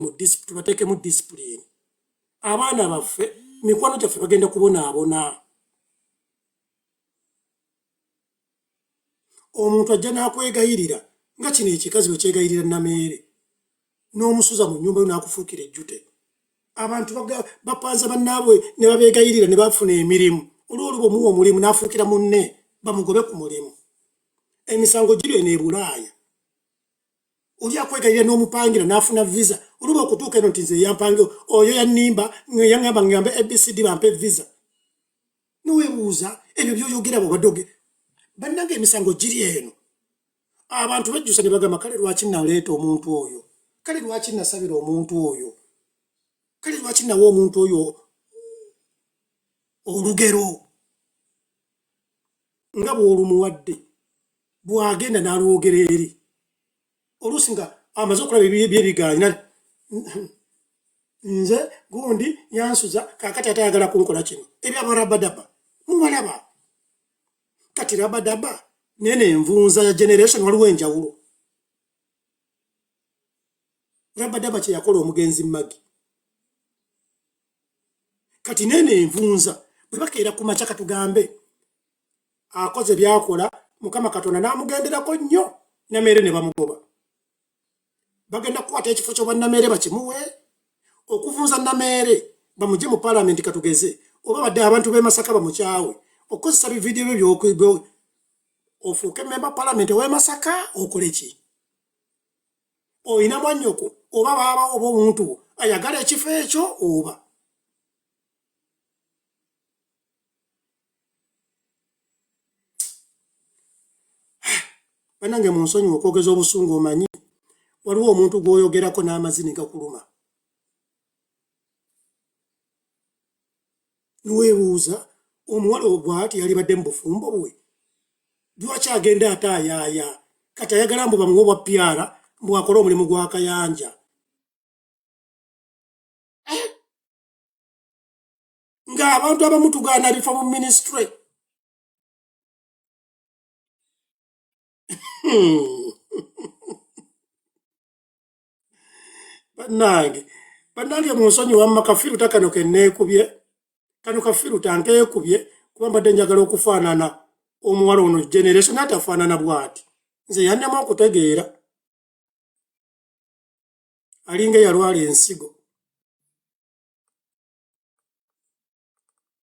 mu discipline. Abaana baffe mikwano gyaffe bagenda kubonaabona. Omuntu ajja n'akwegayirira nga kino ekikazi bwe kyegayirira Nameere n'omusuza mu nnyumba yo n'akufuukira ejjute. Abantu bapanza bannaabwe ne babeegayirira ne bafuna emirimu. Olw'oluba omuwa omulimu n'afuukira munne bamugobe ku mulimu. Emisango giri eno e Bulaaya. Oli akwegayirira n'omupangira n'afuna visa. Oluba okutuuka eno nti nze yampange oyo yannimba yaŋŋamba ngambe ABCD bampe visa. Noweebuuza ebyo by'oyogera bw'obadde bannange emisango giri eno. Abantu bejjusa ne bagamba kale lwaki naleeta omuntu oyo? Kale lwaki nasabira omuntu oyo? Kale lwaki nawa omuntu oyo olugero? Nga bw'olumuwadde bw'agenda n'alwogera eri. Oluusi nga amaze okulaba ebyebiganya nze gundi yansuza kaakati atayagala kunkola kino. Ebyabarabadaba mubalaba. Kati rabadaba nene envunza ya generation waliwo enjawulo. Rabadaba kye yakola omugenzi Magi. Kati nene envunza bwe bakeera ku makya katugambe akoze byakola Mukama Katonda n'amugenderako nnyo Nameere ne bamugoba. Bagenda kukwata ekifo ky'obwannameere bakimuwe okuvunza Nameere bamugye mu paalamenti katugeze oba badde abantu b'e Masaka bamukyawe okozesa bividiyo byo ofuuke memba paalamenti ow'e Masaka okole ki? Oyina mwannyoko oba baaba oba omuntu ayagala ekifo ekyo oba bannange munsonyiwa okwogeza obusungu omanyi waliwo omuntu gw'oyogerako n'amazini gakuluma. Niweebuuza omuwala obwati yalibadde mu bufumbo bwe lwaki agenda ate ayaaya kati ayagala mbu bamuwe obwa pyara mbu akole omulimu gwa Kayanja. Ng'abantu abamu tugaana bifa mu ministry. Bannange munsonyi wamma kafiruta kano kenneekubye kano kafiruta nkeekubye kuba mbadde njagala okufaanana omuwala ono generation atafaanana bw'ati. Nze yannema okutegeera alinga eyalwala ensigo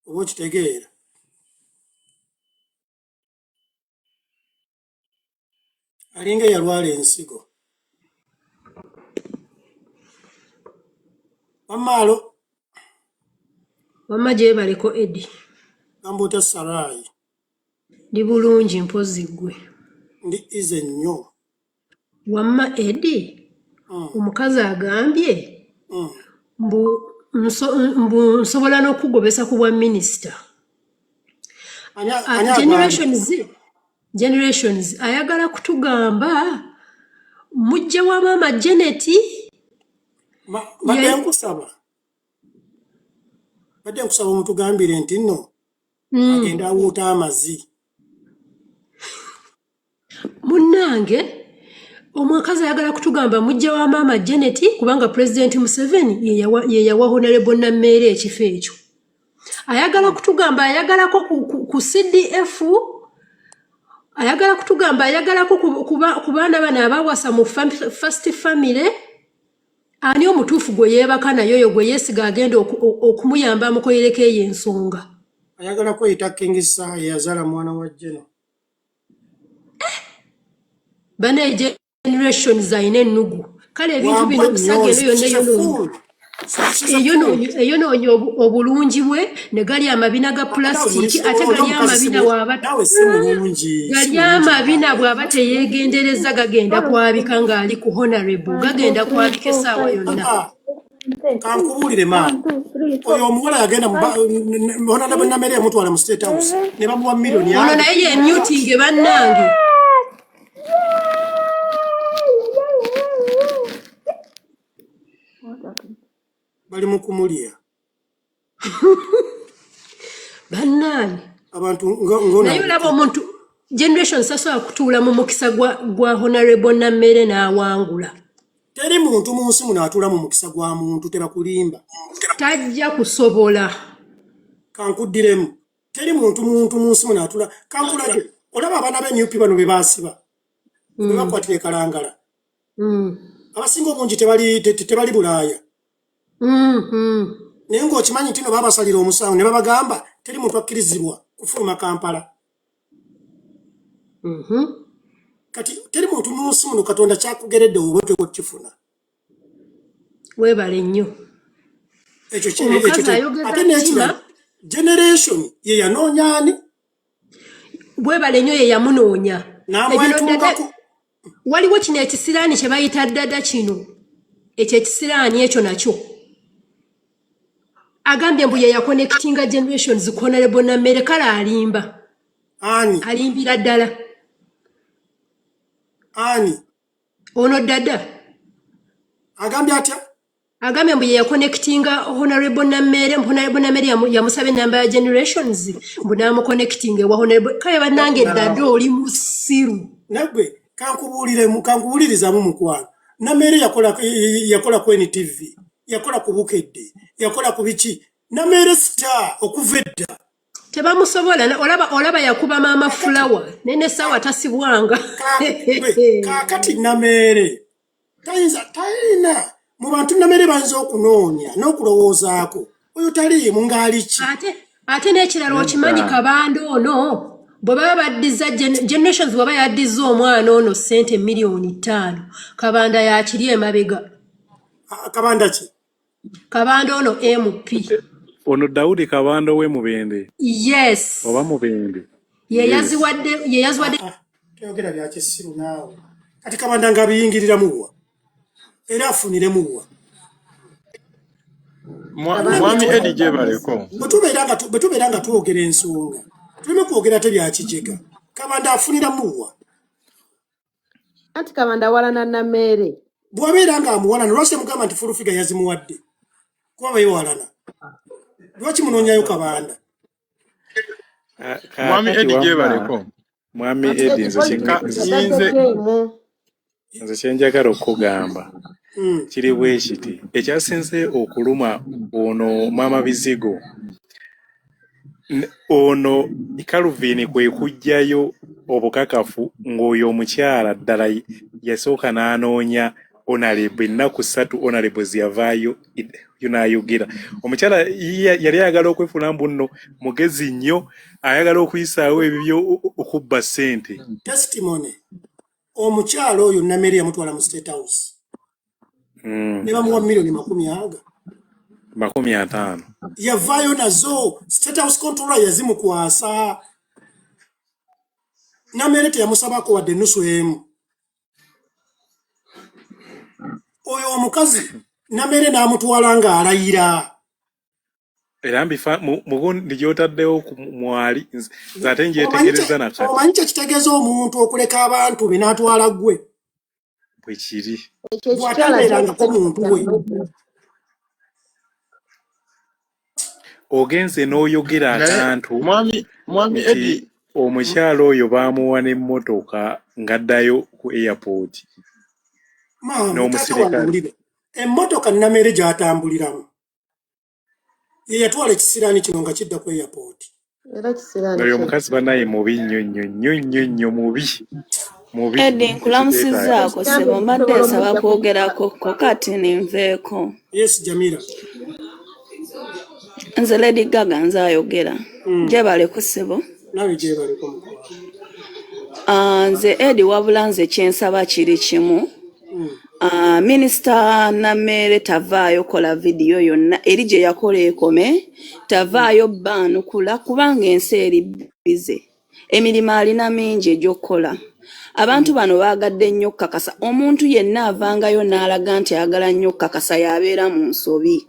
oba okitegeera. Alinga eyalwala ensigo. Wammaalo Wamma gye baliko Eddie. Gambuuta Saraayi. Ndi bulungi mpozi ggwe. Ndi ize nnyo. Wamma Eddie omukazi agambye mbu nsobola n'okugobesa ku bwa minisita. Generations ayagala kutugamba mujja wa maama Janet badde nkusaba omutugambire nti nno agenda awuuta amazi. Munnange omukazi ayagala kutugamba mujja wa maama Janet kubanga President Museveni ye yawa Honorable Nameere ekifo ekyo. Ayagala kutugamba ayagalako ku CDF ayagala kutugamba ayagalako ku baana bano abawasa mu first family. Ani omutuufu gwe yeebaka nayo oyo gwe yeesiga agenda okumuyamba amukolereko eyo ensonga. Ayagala kweyita King Saha yazaala mwana wa Jeno. Bana generations ayina ennugu. Kale ebintu bino bisagendo eyo noonya obulungi bwe ne gali amabina ga plastic ate gali amabina gali amabina bw'aba teyeegendereza gagenda kwabika ng'ali ku honorable gagenda kwabika essaawa yonna. Kankubuulire maama oyo omuwala yagenda Honorable Nameere yamutwala mu State House ne bamuwa miliyoni ono naye ye mutinge bannange. Bali mu kumulya bannange abantu naye olaba omuntu generation sasobola kutuula mu mukisa gwa Honorable Nameere n'awangula. teri muntu mu nsi muno atula mu mukisa gwa muntu tebakulimba tajja kusobola kankuddiremu teri muntu mu nsi muno atula kankulage olaba abaana b'enyupi bano be baasiba be bakwatira ekalangala abasinga obungi tebali Bulaaya naye ng'okimanyi nti no babasalira omusango ne babagamba teri muntu akkirizibwa kufuluma Kampala kati teri muntu mu nsi muno Katonda kyakugeredde oba tekifuna weebale nnyo ekyo omukazi ayogeza ate n'ekirala generation ye yanoonya ani weebale nnyo ye yamunoonya n'amwetungako waliwo kino ekisiraani kye bayita ddada kino ekyo ekisiraani ekyo nakyo agambye mbu ye yakonekitinga generations Honorable Nammere kale alimba ani alimbira ddala ani ono ddada agambye atya agambye mbu ye yakonekitinga Honorable Nammere yamusaba enamba ya generations mbu n'amukonekitinga ewa Honorable kale bannange ddada oli musiru nagwe kankubuulirizamu mukwano Nammere yakola ku NTV yakola ku Bukedde yakola ku biki Nammere star okuva edda tebamusobola olaba yakuba maama Flower nene sawa tasibwanga kakati Nammere talina mu bantu Nammere bayinza okunoonya n'okulowoozaako oyo taliimu ng'aliki ate n'ekirala okimanyi Kabanda ono bwe baba baddiza generations bwaba yaddiza omwana ono ssente miliyoni 5 Kabanda yakiri emabega Kabanda ki Kabanda ono MP ono Daudi Kabanda we Mubende yes oba Mubende ye yaziwadde teyogera bya kisiru naawe kati Kabanda nga biyingiriramuwa era afuniremu Mwami Eddie Gyebaleko bwe tubeera nga twogera ensonga tuleme kwogera tebya kijega Kabanda afuniramu anti Kabanda walana Nammere bw'abeera nga amuwalana lwaki temugamba nti fulufiga yazimuwadde kuba bayewalana lwaki munoonyayo Kabanda Mwami Eddie Gyebaleko Mwami Eddie nze kyenjagala okugamba kiri bwe kiti ekyasinze okuluma ono Maama Bizigo ono Calvin kwe kujjayo obukakafu ng'oyo omukyala ddala yasooka n'anoonya Honorable ennaku 3 Honorable ziyavaayo yonayogera omukyala yali ayagala okwefuna mbuno mugezi nnyo ayagala okuyisaawo ebyo okubba ssente testimony omukyala oyo Nammere yamutwala mu State House ne bamuwa miliyoni 50 yavaayo nazo State House controller yazimukwasa Nammere teyamusabako wadde nusu emu oyo omukazi Nammere n'amutwala nga alayira era mbifa mugundi gyotaddewo ku mwali ate njetegereza nakati omanyi kitegeeza omuntu okuleka abantu be n'atwala ggwe bwe kiri bw'atabeerangako muntu we ogenze n'oyogera akantu Mwami Eddie omukyala oyo baamuwa n'emmotoka ng'addayo ku airport n'omusirikale emmotoka Nammere gy'atambuliramu ye yatwala ekisiraani kino nga kidda ku airport era kisiraani oyo omukazi bannaye mubi nnyo mubi Eddie nkulamusizzaako ssebo mbadde nsaba kwogerako ko kati ninveeko yes Jamila nze Lady Gaga nze ayogera Gyebaleko ssebo nawe Gyebaleko nze Eddie wabula nze kyensaba kiri kimu Minisita Nammere tavaayo kola vidiyo yonna eri gye yakola ekome tavaayo baanukula kubanga ensi eri bize emirimu alina mingi egy'okukola abantu bano baagadde nnyo kakasa omuntu yenna avangayo n'alaga nti ayagala nnyo kakasa yabeera mu nsobi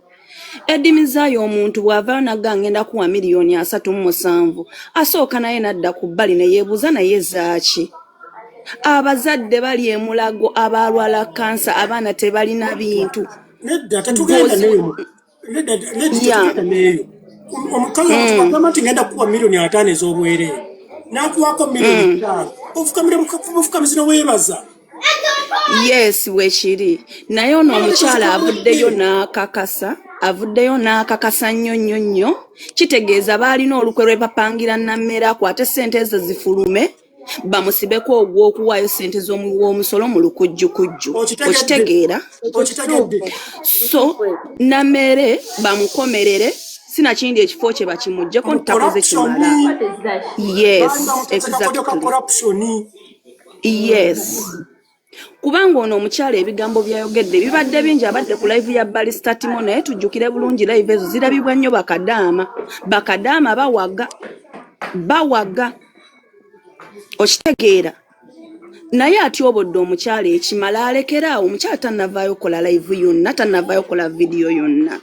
eddimizaayo omuntu bw'avaayo nagga ngenda kuwa miliyoni 37 asooka naye nadda ku bbali ne yeebuuza naye zaaki abazadde bali emulago abalwala kansa abaana tebalina bintu nedda tetugenda neyo omukazi agamba nti ngenda kuwa miliyoni 5 ez'obwereere n'akuwako miliyoni 5 ofukamire bufukamisi ne weebaza yes wekiri naye ono omukyala avuddeyo n'akakasa nnyo kitegeeza baalina olukwe lwe bapangira Nammere akwate ssente ezo zifulume bamusibeko ogw'okuwaayo ssente z'omusolo mu lukujjukujju okitegeera so Nammere bamukomerere sinakindi ekifo kye bakimuggyeko ntakoze kimala yes kubanga ono omukyala ebigambo byayogedde bibadde bingi abadde ku live ya Balista Timo naye tujjukire bulungi live ezo zirabibwa nnyo bakadaama bawaga okitegeera naye atyobodde omukyala ekimala alekeraawo omukyala tannavaayo kola live yonna tannavaayo kola vidiyo yonna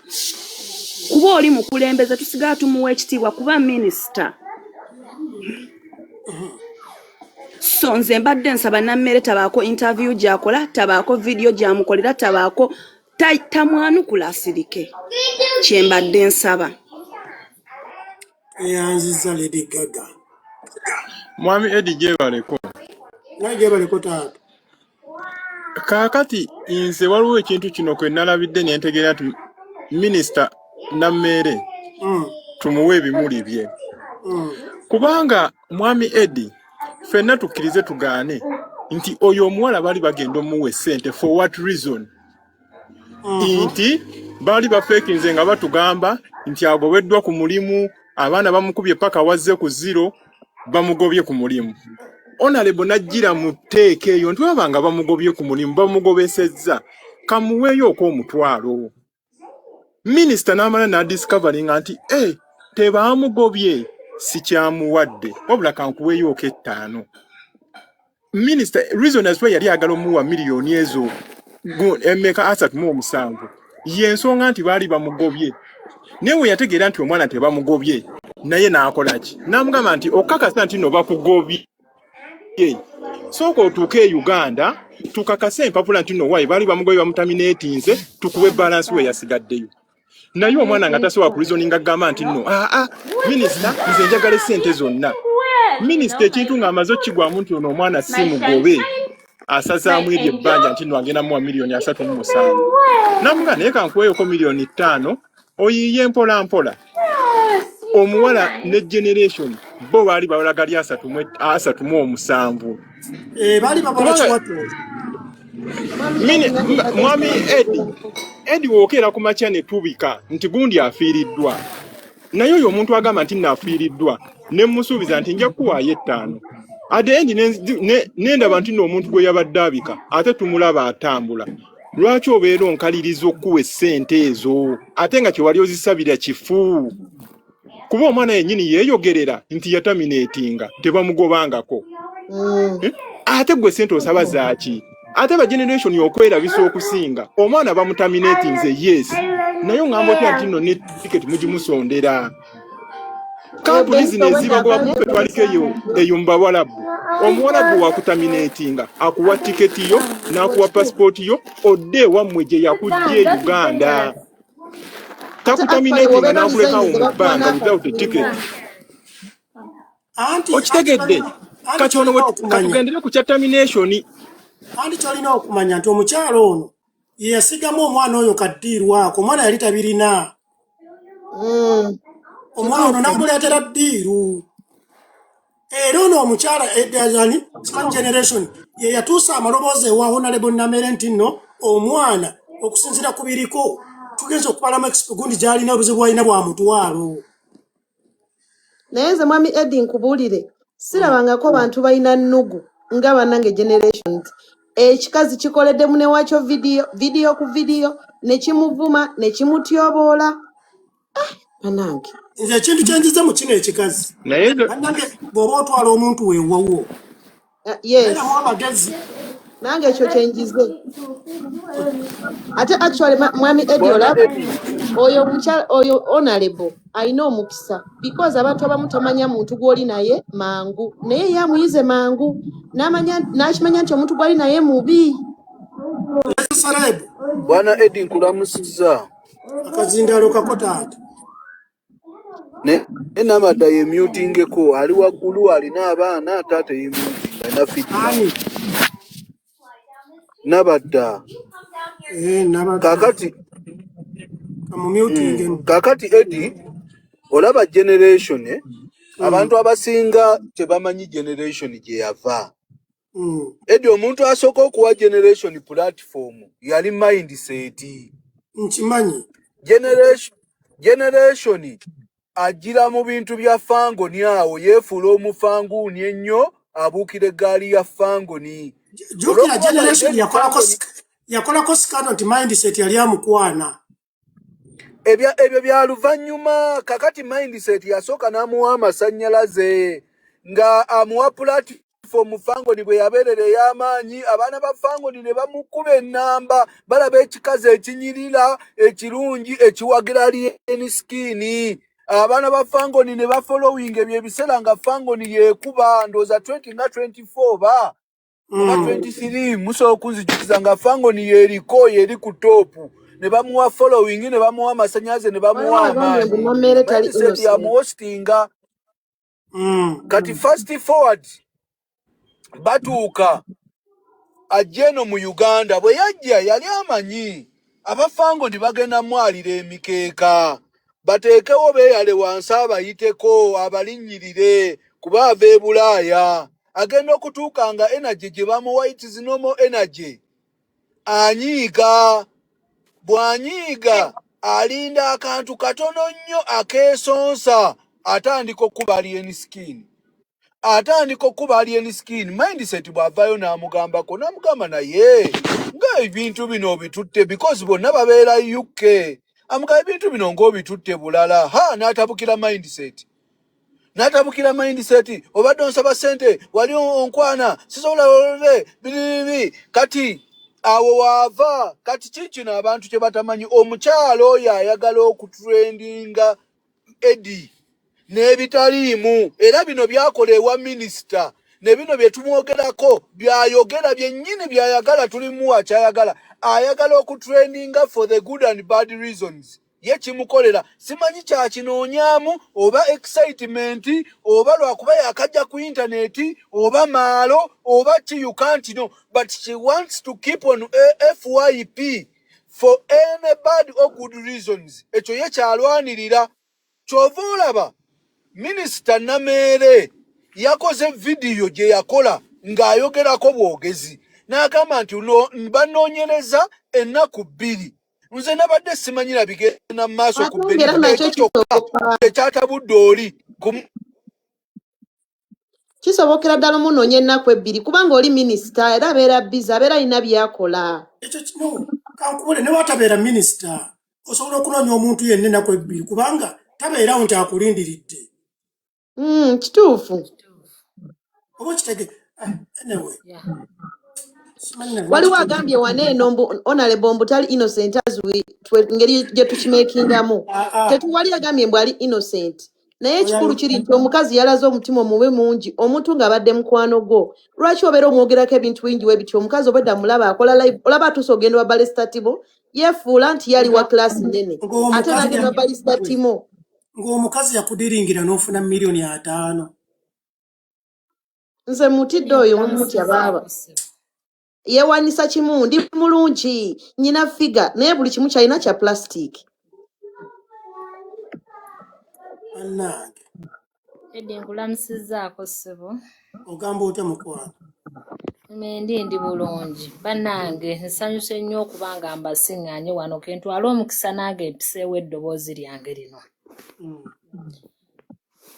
kuba oli mukulembeze tusigala tumuwa ekitiibwa kuba minisita so nze mbadde nsaba Nammere tabaako interview gyakola tabaako vidiyo gyamukolera tabaako tamwanukula asirike kyembadde nsaba eyanziza Lady Gaga Mwami Eddie gyebaleko naye gyebaleko taata kaakati nze waliwo ekintu kino kwe nalabidde ne ntegeera nti minisita Nammere tumuwe ebimuli bye kubanga Mwami Eddie ffenna tukkirize tugaane nti oyo omuwala baali bagenda omuwa essente for what reason nti baali bafeekinze nga batugamba nti agobeddwa ku mulimu abaana bamukubye paka wazze ku zero bamugobye ku mulimu Honorable najjira mu tteeka eyo nti babanga bamugobye ku mulimu bamugobesezza kamuweeyo ok'omutwalo minisita n'amala n'adiscoveringa nti tebaamugobye sikyamuwadde wabula kankuweeyo ok'ettaano minisita reason as well yali agala omuwa miliyoni ezo emeka 37 y'ensonga nti baali bamugobye naye we yategeera nti omwana tebamugobye naye n'akolaki n'amugamba nti okakasa nti no bakugobye sooka otuuke e Uganda tukakase empapula nti no wayi baali bamugobye bamutaminatinze tukuwe balance we yasigaddeyo naye omwana nga tasobola ku reasoninga agamba nti no minisita nze njagala ssente zonna minisita ekintu ng'amaze okkigwamu nti ono omwana si mugobe asazaamu eryo ebbanja nti no agenda muwa miliyoni 37 namuga naye kankuweeyoko miliyoni 5 oyiye mpola mpola omuwala ne generation bo baali bawalaga lya 37 baali babakiwatu Mwami Eddie wookera ku makya ne tubika nti gundi afiiriddwa naye oyo omuntu agamba nti naafiiriddwa ne musuubiza nti nja kuwaayo 5 ate endi nendaba nti n'omuntu gwe yabadde abika ate tumulaba atambula lwaki obeera onkaliriza okuwa essente ezo ate nga kyewali ozisabira kifu kuba omwana yennyini yeeyogerera nti yataminatinga tebamugobangako ate gwe ssente osaba zaaki ate ba generation yokwerabisa okusinga omwana bamutaminatinze yes naye ngamba otya nti no ne ticket mugimusondera kampuni zino ezibagoba kumpe twaliko eyo mbawalabu omuwalabu wakutaminatinga akuwa tiketi yo n'akuwa pasipoti yo odde ewammwe gye yakujja e Uganda takutaminatinga n'akulekawo mu bbanga without a ticket okitegedde kati ono katugendere ku kyatamination anti kyolina okumanya nti omukyalo ono ye yasigamu omwana oyo kaddiirwako omwana yali tabirina omwana ono namuleetera ddiiru era ono omukyala edazani second generation ye yatuusa amaloboozi ewa Honorable Nammere nti nno omwana okusinzira ku biriko tugenza okubalamu gundi gy'alina obuzibu bwalina bwa mutwalo naye nze Mwami Eddie nkubuulire sirabangako bantu balina nnugu nga bannange generations ekikazi kikoledde mune waakyo vidiyo ku vidiyo ne kimuvuma ne kimutyoboola bannange nze ekintu kyenjiza mu kino ekikazi bannange bw'oba otwala omuntu weewawo yes amagezi nange ekyo kyenjize ate actually Mwami Eddie olaba oyo Honorable alina omukisa because abantu abamu tamanya muntu gw'oli naye mangu naye yamuyize mangu n'akimanya nti omuntu gw'ali naye mubi. Bwana Eddie nkulamusiza akazindalo kako taata enamada ye mutingeko ali waggulu alina abaana taata ye mutinga na fiti Nabadda. Nabadda. Kakati Kamumuting. kakati Eddie olaba generation abantu abasinga tebamanyi generation gye yava. Eddie omuntu asooka okuwa generation platform yali mindset. Nkimanyi. Generation agira mu bintu bya fangoni awo yeefuula omufanguuni ennyo abuukira eggaali ya fangoni. Jukira generation yakolako sikano nti mindset yali amukwana. Ebyo bya luvannyuma. Kakati mindset yasooka n'amuwa amasannyalaze nga amuwa platform fangoni bwe yabeerera ey'amaanyi. Abaana ba fangoni ne bamukuba ennamba balaba ekikazi ekinyirira ekirungi ekiwagira alien skin. Abaana ba fangoni ne bafollowing ebyo ebiseera nga fangoni yeekuba ndooza 20 nga 24 ba 23 musobola okunzijukiza nga fangoni yeeriko yeri ku toopu. Ne bamuwa following ne bamuwa amasannyalaze ne bamuwa amaanyi. Mindset ya muhostinga. Kati fast forward batuuka ajja eno mu Uganda. Bwe yajja yali amanyi abafangoni bagenda mwalira emikeeka bateekewo beeyale wansi abayiteko abalinnyirire kuba ava e Bulaaya. Agenda okutuuka nga energy gye bamuwa it is normal energy. Anyiiga. Bw'anyiiga alinda akantu katono nnyo akeesonsa atandika okuba alien skin. Mindset bw'avaayo n'amugambako n'amugamba naye nga ebintu bino obitutte because bonna babeera UK. Amugamba ebintu bino ng'obitutte bulala. N'atabukira mindset. Obadde onsaba ssente wali onkwana sisobola olole biribi. Kati awo waava. Kati kikino abantu kye batamanyi. Omukyalo oyo ayagala okutrendinga Eddie n'ebitaliimu. Era bino byakola ewa minisita. Ne bino bye tumwogerako byayogera byennyini byayagala tulimuwa kyayagala. Ayagala okutrendinga for the good and bad reasons. Ye kimukolera. Simanyi kyakinoonyaamu oba excitement oba lwakuba yakajja ku internet oba maalo oba ki you can't know. But she wants to keep on FYP for any bad or good reasons. Ekyo ye kyalwanirira. Kyova olaba Minisita Nameere yakoze video gye yakola ng'ayogerako bwogezi. N'agamba nti banoonyereza ennaku 2. Nze nabadde simanyira bigenda mu maaso ku bbiri. Ekyo kyokka ekyatabudde oli. Kisobokera ddala omunoonya ennaku 2 kubanga oli minisita era abeera busy abeera alina by'akola. Ekyo kino kankubule ne watabeera minisita osobola okunoonya omuntu yenna ennaku 2 kubanga tabeerawo nti akulindiridde. Kituufu. Oba kitege anyway. Waliwo agambye waneeno honorable mbutali innocent as ngeri gye tukimeekingamu. Tetuwali agambye mbw ali innocent. Naye ekikulu kiri nti omukazi yalaze omutima omubi mungi omuntu ng'abadde mukwano gwo. Lwaki obeera omwogerako ebintu bingi we bityo omukazi obwedda mulaba akola live olaba atuusa ogenda wa balesta timo yeefuula nti yali wa class nnene ate n'agenda wa balesta timo. Ng'omukazi yakudiringira n'ofuna miliyoni 5. Nze mutidde oyo mumutya baaba. Yeewanisa kimu ndi mulungi nyina figa naye buli kimu kyalina kya plastic. Annange. Eddie nkulamusizzaako ssebo. Ogamba otya mukwano? Ndi bulungi. Bannange nsanyuse nnyo okuba nga mbasiŋŋaanye wano ke ntwala omukisa nange mpiseewo eddoboozi lyange lino.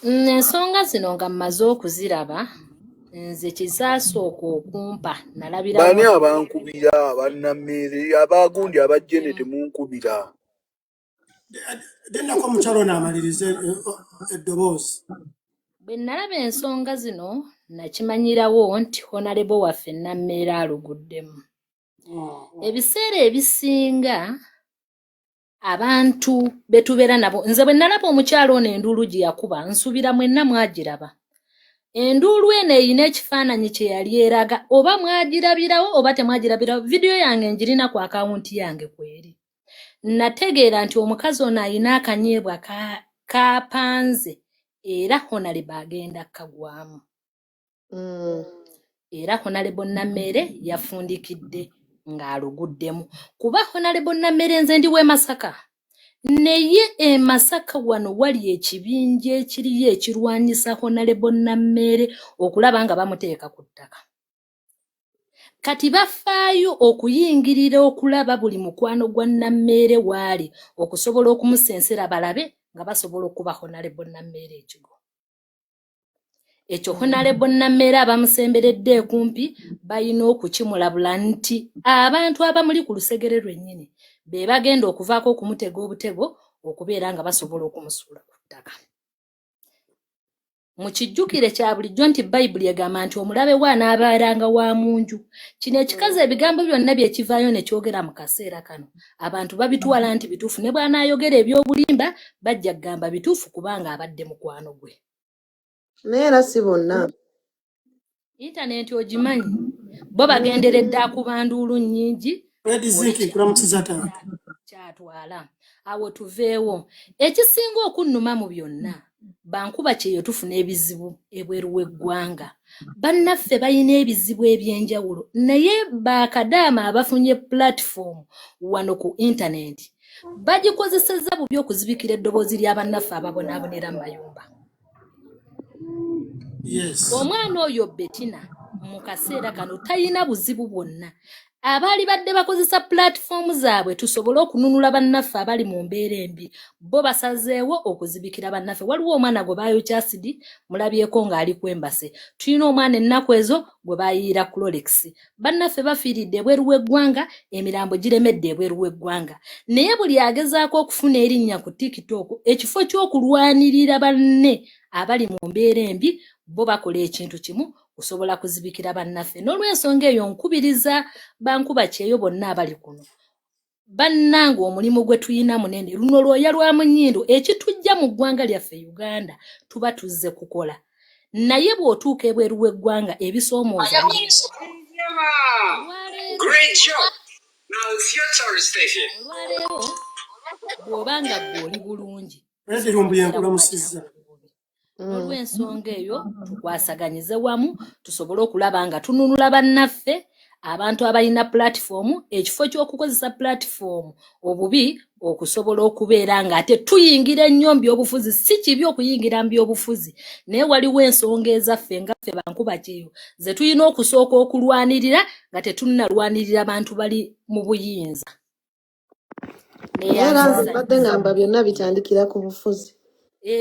Ensonga zino nga mmaze okuziraba nze kizaasooka okumpa nalabira bani abankubira bannammere abagundi abajjene temunkubira. Dennako omukyalo n'amaliriza eddoboozi. Bwe nalaba ensonga zino nakimanyirawo nti honorable waffe Nammeere aluguddemu. Ebiseera ebisinga abantu betubeera nabo nze bwe nalaba omukyalo ono enduulu gye yakuba nsuubira mwenna mwagiraba. Enduulu eno erina ekifaananyi kye yali eraga oba mwagirabirawo oba temwagirabirawo. Vidiyo yange njirina ku akawunti yange kweri. Nategeera nti omukazi ono alina akanyeebwa kapanze era honorable agenda kagwamu. Era honorable Nammeere yafundikidde ng'aluguddemu kuba Honorable Nammere nze ndi w'e Masaka naye e Masaka wano wali ekibinja ekiriyo ekirwanyisa Honorable Nammere okulaba nga bamuteeka ku ttaka kati bafaayo okuyingirira okulaba buli mukwano gwa Nammere waali okusobola okumusensera balabe nga basobola okuba Honorable Nammere ekigo ekyo Honorable Nammere abamusemberedde kumpi balina okukimulabula nti abantu abamuli ku lusegere lwennyini be bagenda okuvaako okumutega obutego okubeera nga basobola okumusuula ku ttaka mu kijjukire kya bulijjo nti Bayibuli egamba nti omulabe we anaabeeranga wa mu nju kino ekikaze ebigambo byonna byekivaayo ne kyogera mu kaseera kano abantu babitwala nti bituufu ne bw'anaayogera eby'obulimba bajja kugamba bituufu kubanga abadde mukwano gwe naye era si bonna intaneti ogimanyi bo bagenderedde akuba nduulu nnyingi kyatwala awo tuveewo ekisinga okunnuma mu byonna bankuba kyeyo tufuna ebizibu ebweru w'eggwanga bannaffe balina ebizibu eby'enjawulo naye bakadaama abafunye platform wano ku intaneti bagikozesezza bubi okuzibikira eddoboozi ly'abannaffe ababonaabonera mu mayumba omwana oyo Bettina mu kaseera kano talina buzibu bwonna abaali badde bakozesa platform zaabwe tusobole okununula bannaffe abali mu mbeera embi bo basazeewo okuzibikira bannaffe waliwo omwana gwe baayokya asidi mulabyeko ng'ali kwembase tulina omwana ennaku ezo gwe baayiira Clorox bannaffe bafiiridde ebweru w'eggwanga emirambo giremedde ebweru w'eggwanga naye buli agezaako okufuna erinnya ku TikTok ekifo ky'okulwanirira banne abali mu mbeera embi bo bakola ekintu kimu osobola kuzibikira bannaffe n'olw'ensonga eyo nkubiriza bankuba kyeyo bonna abali kuno bannanga omulimu gwe tuyina munene luno lwoya lwa munyindo ekitujja mu ggwanga lyaffe Uganda tuba tuzze kukola naye bw'otuuka ebweru w'eggwanga ebisoomooza olwaleero bw'obanga gw'oli bulungi olw'ensonga eyo tukwasaganyize wamu tusobole okulaba nga tununula bannaffe abantu abalina platform ekifo ky'okukozesa platform obubi okusobola okubeera nga ate tuyingira ennyo mu byobufuzi si kibi okuyingira mu byobufuzi naye waliwo ensonga ezaffe nga ffe bankuba kyeyo ze tulina okusooka okulwanirira nga tetunnalwanirira bantu bali mu buyinza era badde ngamba byonna bitandikira ku bufuzi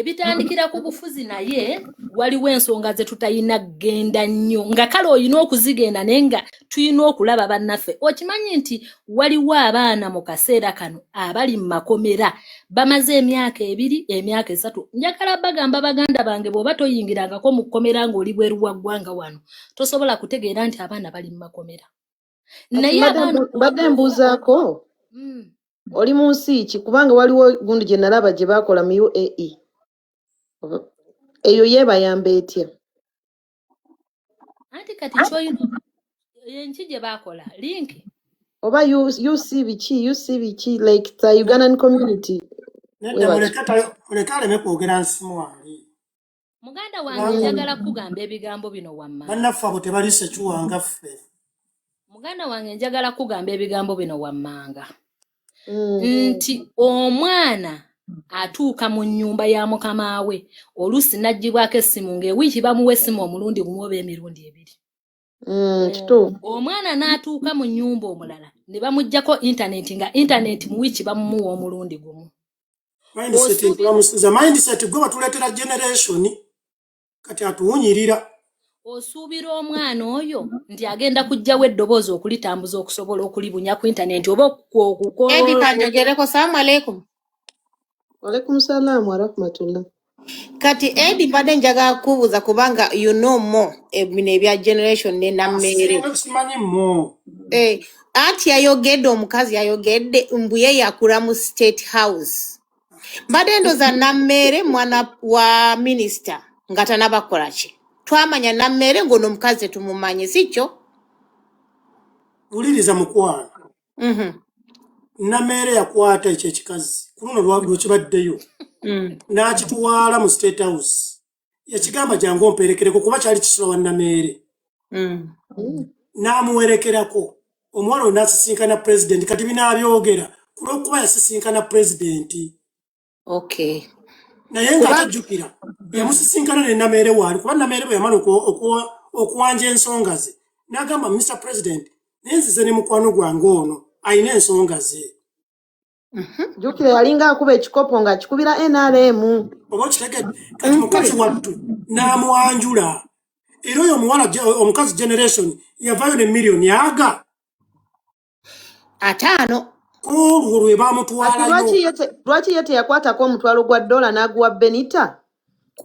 bitandikira ku bufuzi naye waliwo ensonga ze tutayina kgenda nnyo nga kale oyina okuzigenda naye nga tuyina okulaba bannaffe okimanyi nti waliwo abaana mu kaseera kano abali mu makomera bamaze emyaka 2 emyaka 3 njagala bagamba baganda bange bw'oba toyingirangako mu kkomera ng'oli bweru wa ggwanga wano tosobola kutegeera nti abaana bali mu makomera naye badde mbuuzaako oli mu nsi ki kubanga waliwo gundi gye nalaba gye baakola mu UAE eyo yeebayamba etya anti kati kyoyina enki gye baakola linki oba UC biki like the Ugandan community muleka aleme kwogera nsimu wange muganda wange njagala kugamba ebigambo bino wammanga bannaffe abo tebalise kiwanga ffe muganda wange njagala kugamba ebigambo bino wammanga nti omwana atuuka mu nnyumba ya mukama we oluusi n'aggyibwako essimu ng'ewiiki bamuwa essimu omulundi gumu oba emirundi 2 omwana n'atuuka mu nnyumba omulala ne bamuggyako intaneti nga intaneti mu wiiki bamumuwa omulundi gumu mindset gwe batuleetera generation kati atuwunyirira osuubira omwana oyo nti agenda kujjawo eddoboozi okulitambuza okusobola okulibunya ku intaneti oba kanjogereko salamu aleikum Walaikum salam wa rahmatullah. Kati Edi mbadde njagala kubuuza kubanga you know more bino ebya generation ne Nammere. Simanyi mo. Ati yayogedde omukazi yayogedde mbuye yakula mu State House. Mbadde ndoza Nammere mwana wa minister nga tanabakola ki. Twamanya Nammere ngono mukazi tumumanye sikyo? Uliriza mukwana. Nammere yakwata ekyo ekikazi kuno lwagiro kibaddeyo n'akitwala mu State House yakigamba jangu omperekereko kuba kyali kisula wa Nammere n'amuwerekerako omuwala oyo n'asisinkana president kati binabyogera kulwokuba yasisinkana president. Okay. Naye ng'atajjukira yamusisinkana ne Nameere waali kuba Nameere bwe yamala okuwanja ensonga ze n'agamba Mr. President naye nzize ne mukwano gwange ono ayina ensonga ze. Jukira yalinga akuba ekikopo ng'akikubira NRM. Oba okitegedde kati mukazi wattu n'amwanjula era oyo omukazi generation yavaayo ne miliyoni aga 5. olwo lwe baamutwalayo. Lwaki ye teyakwatako omutwalo gwa $1 n'aguwa Benita?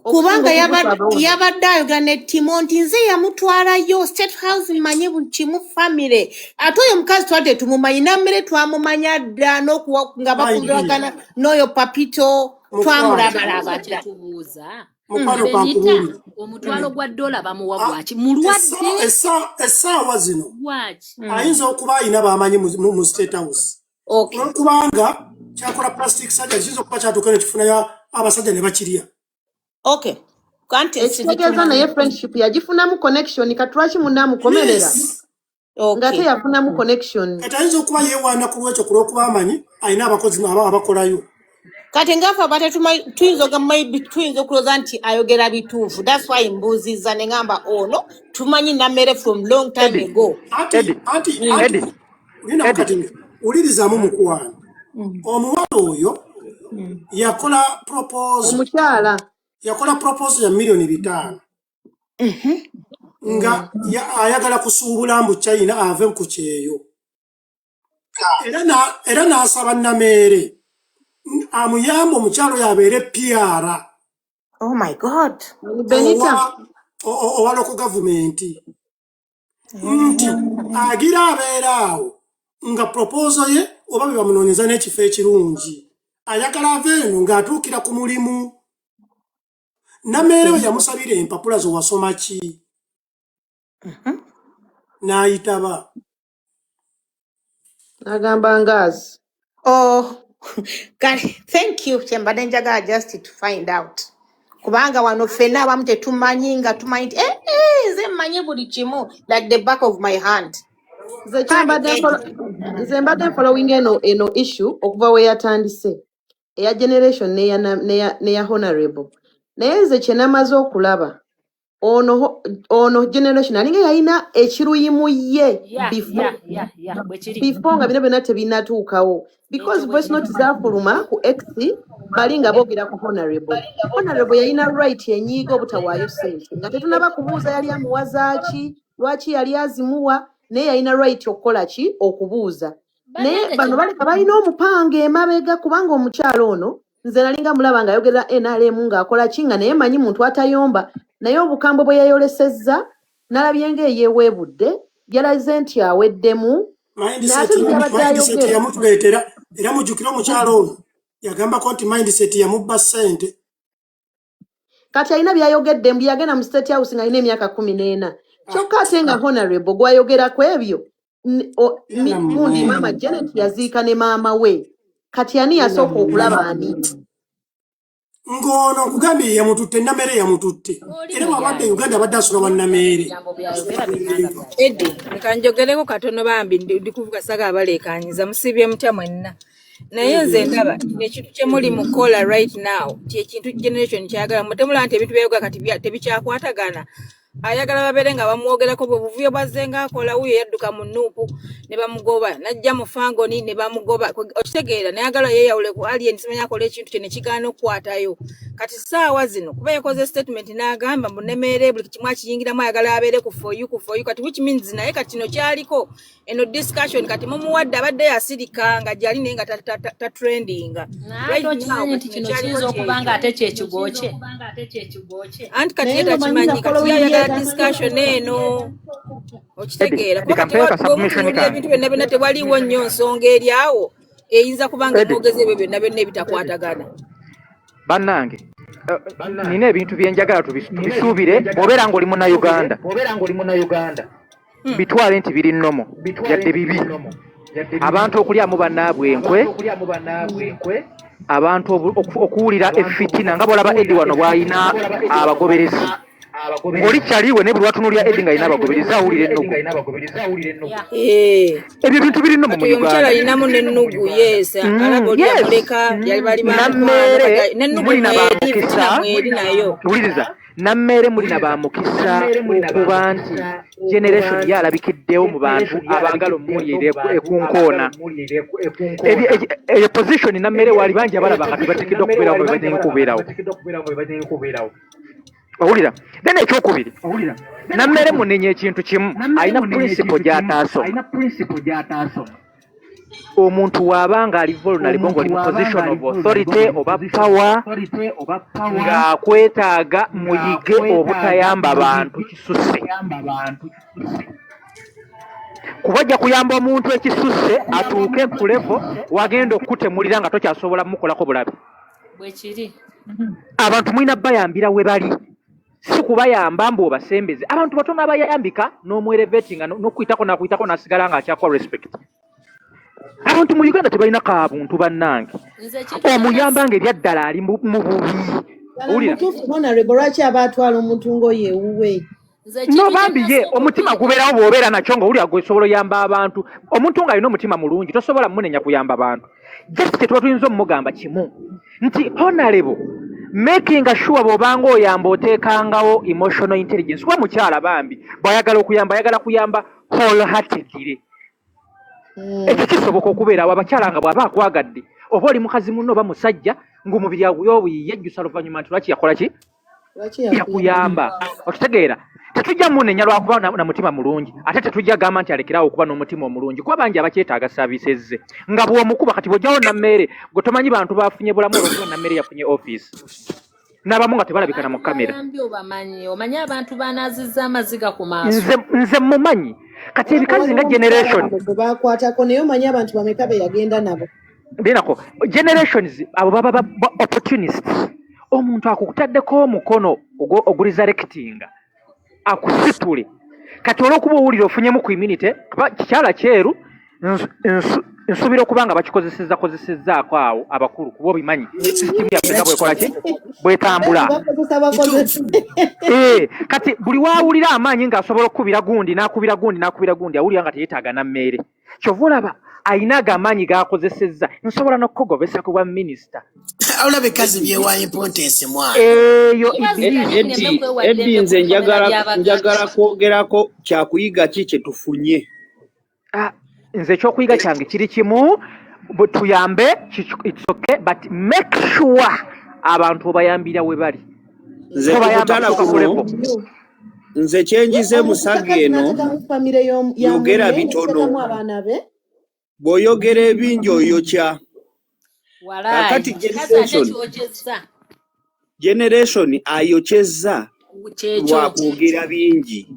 Kubanga yabadde ayogera ne Timo nti nze yamutwalayo State House mmanyi buli kimu family. Ate oyo mukazi twadde tumumanyi Nammere twamumanya dda nga bakubagana n'oyo Papito twamulabalaba dda. Omutwalo gwa $1 bamuwa bwaki mulwadde essaawa zino ayinza okuba ayina bamanyi mu State House. Kubanga kyakola plastic surgery kiyinza okuba kyatuuka ne kifunayo abasajja ne bakirya. Okay. Ekitegeeza naye friendship yagifunamu connection kati lwaki munaamukomerera nga teyafunamu connection. Kati ayinza okuba yeewaana ku lwekyo kulwokuba amanyi ayina abakozi abakolayo. Kati ngaafa bate tuyinza okulooza nti ayogera bituufu. That's why mbuuzizza ne ngamba ono tumanyi Nammere from long time ago. Ulirizaamu mukwano omuwala oyo yakola proposal omukyala yakola proposal ya $5 million nga ayagala kusuubula mbu China ave ku kyeyo era n'asaba Nameere amuyamba omukyalo yabeere PR. Oh my God. Benita owa local government nti agira abeera awo nga proposal ye oba bwe bamunoonyeza n'ekifo ekirungi ayagala ave eno ng'atuukira ku mulimu. Nameere we yamusabira empapula zo wasoma ki n'ayitaba agamba ngaazi. Thank you kyembadde njagala just to find out. Kubanga wano ffenna abamu tetumanyi nga tumanyi nti nze mmanyi buli kimu like the back of my hand. Nze mbadde following eno issue okuva we yatandise eya generation neya honorable. Naye nze kye namaze okulaba ono generation alinga yalina ekiruyimu ye before nga bino byonna tebinnatuukawo because voice note zaafuluma ku X balinga boogera ku honorable yalina right enyiiga obutawaayo ssente nga tetunaba kubuuza yali amuwazaaki lwaki yali azimuwa naye yalina right okukola ki okubuuza. Naye bano baleka balina omupanga emabega kubanga omukyalo ono nze nalinga mulaba ng'ayogera NRM ng'akola ki nga naye manyi muntu atayomba naye obukambwe bwe yayolesezza nalabye ng'eyeeweebudde yalaze nti aweddemu mindset yamutuleetera era mujjukira omukyalo ono yagambako nti mindset yamubba ssente. Kati alina byayogedde mbu yagenda mu State House ng'alina emyaka 14 kyokka ate nga honorable gwayogerako ebyo mundi Mama Janet yaziika ne maama we kati ani yasooka okulaba ani ngono kugambye yamututte Nameere yamututte era wabadde Uganda abadde asula wa Nameere. Eddi nkanjogereko katono bambi ndikuvuga saga abalekanyiza musibye mutya mwenna naye nze ndaba ekintu kyemuli mukola right now kyekintu generation kyagala mutemula nti ebintu byeyoga kati tebikyakwatagana ayagala babeere nga bamwogerako bwe buvuyo bwazzenga akola wuyo yadduka mu Nuupu ne bamugoba najja mu Fangoni ne bamugoba okitegeera nayagala yeeyawule ku alien simanya akola ekintu kye ne kigaana okukwatayo kati saawa zino kuba yakoze statement n'agamba mu Nameere buli kimu akiyingiramu ayagala abeere ku for you kati which means naye kati kino kyaliko eno discussion kati mumuwadde abadde yasirika nga gyali naye nga tatrendinga nti kino kiyinza okuba nga ate kyekigwoke anti kati ye takimanyi kati yayagala discussion eno okitegeera ebintu byonna byonna tewaliwo nnyo nsonga eri awo eyinza kubanga mwogeze ebyo byonna byonna ebitakwatagana. Bannange nina ebintu byenjagala tubisuubire obeera ng'oli Munnayuganda bitwale nti biri nnomo yadde bibi abantu okulyamu bannaabwe enkwe abantu okuwulira effitina nga bw'olaba Eddi wano bw'alina abagoberezi ng'oli kyaliwe ne buli watunulya Eddie nga alina abagoberezi awulira ennugu. Ebyo bintu biri nno mu Uyo Uganda. mchala alinamu n'ennugu yes alaba oli amuleka yali bali Nammeere n'ennugu mulina baamukisa mweri nayo wuliriza Nammeere mulina baamukisa okuba nti generation yalabikiddewo mu bantu abaagala omulire ekunkoona. Eyo position Nammeere wali bangi abalaba nga tebateekeddwa okubeerawo bwe bagenda kubeerawo. Owulira then ekyokubiri Nammeere munenya ekintu kimu alina principle gy'ataasoma. Omuntu waabanga ali vulnerable ng'oli mu position of authority oba power ng'akwetaaga muyige obutayamba abantu kisusse. Kuba ojja kuyamba omuntu ekisusse atuuke ku level wagenda okutemulira nga tokyasobola mukolako bulabe. Bwekiri. Abantu mulina bayambira we bali. Si kubayamba mbu obasembeze. Abantu batono abayambika n'omwerevetinga n'okuyitako n'asigala ng'akyakwa respect. Abantu mu Uganda tebalina kaabuntu bannange. Omuyamba ng'ebyaddala ali mu bubi. Owulira? Honorable lwaki abaatwala omuntu ng'oyo ewuwe? No bambi ye omutima gubeerawo bw'obeera nakyo ng'owulira gw'osobola oyamba abantu. Omuntu ng'alina omutima mulungi tosobola munenya kuyamba abantu. Just kye tuba tuyinza omugamba kimu nti honorable making sure bw'obanga oyamba oteekangawo emotional intelligence. Kuba mukyala bambi bw'ayagala okuyamba ayagala kuyamba wholeheartedly. Ekyo kisoboka okubeerawo abakyala nga bw'aba akwagadde oba oli mukazi munno oba musajja ng'omubiri aguyobuyye ejjusa luvannyuma nti lwaki yakola ki? Yakuyamba. Okitegeera tetujja munenya lwakuba na mutima mulungi ate tetujja gamba nti alekerawo okuba n'omutima omulungi kuba bangi abakyetaaga saabisezze nga bw'omukuba kati bw'ojjawo Nammeere gwe tomanyi bantu baafunye bulamu olwokuba Nammeere yafunye office n'abamu nga tebalabikana mu kamera. Omanyi abantu banaazizza amaziga ku maaso. Nze mumanyi kati ebikazi nga generation baakwatako naye omanyi abantu bameka be yagenda nabo binako generations abo baba opportunists. Omuntu akukutaddeko omukono oguresurrectinga akusitule kati olw'okuba owulira ofunyemu ku immunity kuba kikyala kyeru nsuubira okuba nga bakikozesezzaako awo abakulu kuba obimanyi sisitimu yaffe nga bwekola ki bwetambula. Kati buli waawulira amaanyi ng'asobola okukubira gundi n'akubira gundi awulira nga teyeetaaga Nammeere. Kyova olaba ayina ag'amaanyi g'akozesezza nsobola n'okukogobesa ku bwa minisita. Olaba ekazi byewaayo importance mwana. Eyo Eddie nze njagala kwogerako kyakuyiga ki kye tufunye. Nze ekyokuyiga kyange kiri kimu tuyambe it's okay but make sure abantu obayambira we bali. Nze kyenjize Musage eno yogera bitono bw'oyogera ebingi oyokya. Kakati generation ayokyezza lwakwogera bingi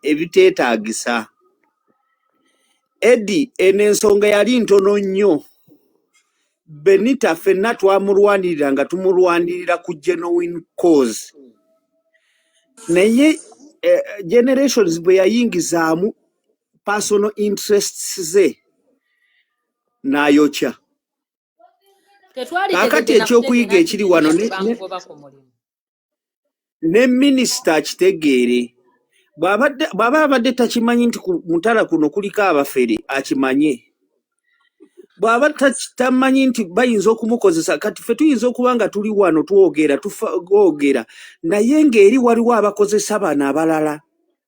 ebiteetaagisa. Eddie eno ensonga yali ntono nnyo. Benita ffenna twamulwanirira nga tumulwanirira ku genuine cause. Naye generations bwe yayingizaamu personal interests ze n'ayokya. Kakati ekyokuyiga ekiri wano ne minisita akitegeere. Bw'aba abadde takimanyi nti ku mutala kuno kuliko abafere akimanye. Bw'aba tamanyi nti bayinza okumukozesa kati ffe tuyinza okuba nga tuli wano twogera naye ng'eri waliwo abakozesa bano abalala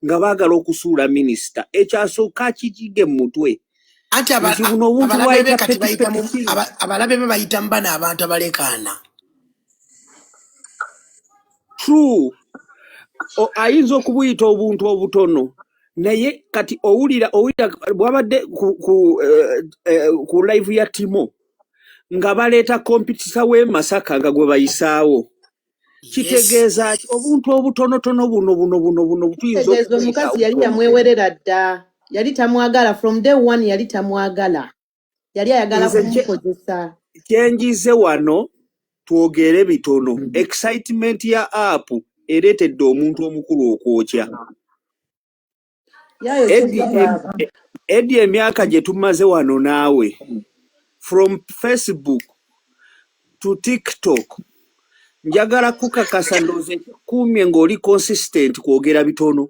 nga baagala okusuula minisita. Ekyasooka akijige mu mutwe. Anti abalabe be bayitamu bano abantu abalekaana. True. Ayinza okubuyita obuntu obutono naye kati owulira bwabadde ku live ya Timo nga baleeta kompitisa w'e Masaka nga gwe bayisaawo. Kitegeeza obuntu obutonotono buno tuyinza omukazi yali yamwewerera dda yali tamwagala from day one yali tamwagala yali ayagala kumukozesa. Kyenjize wano twogere bitono. Excitement ya app ereetedde omuntu omukulu okwokya. Eddie emyaka gye tumaze wano naawe from Facebook to TikTok njagala kukakasa ndooze kumye ng'oli consistent kwogera bitono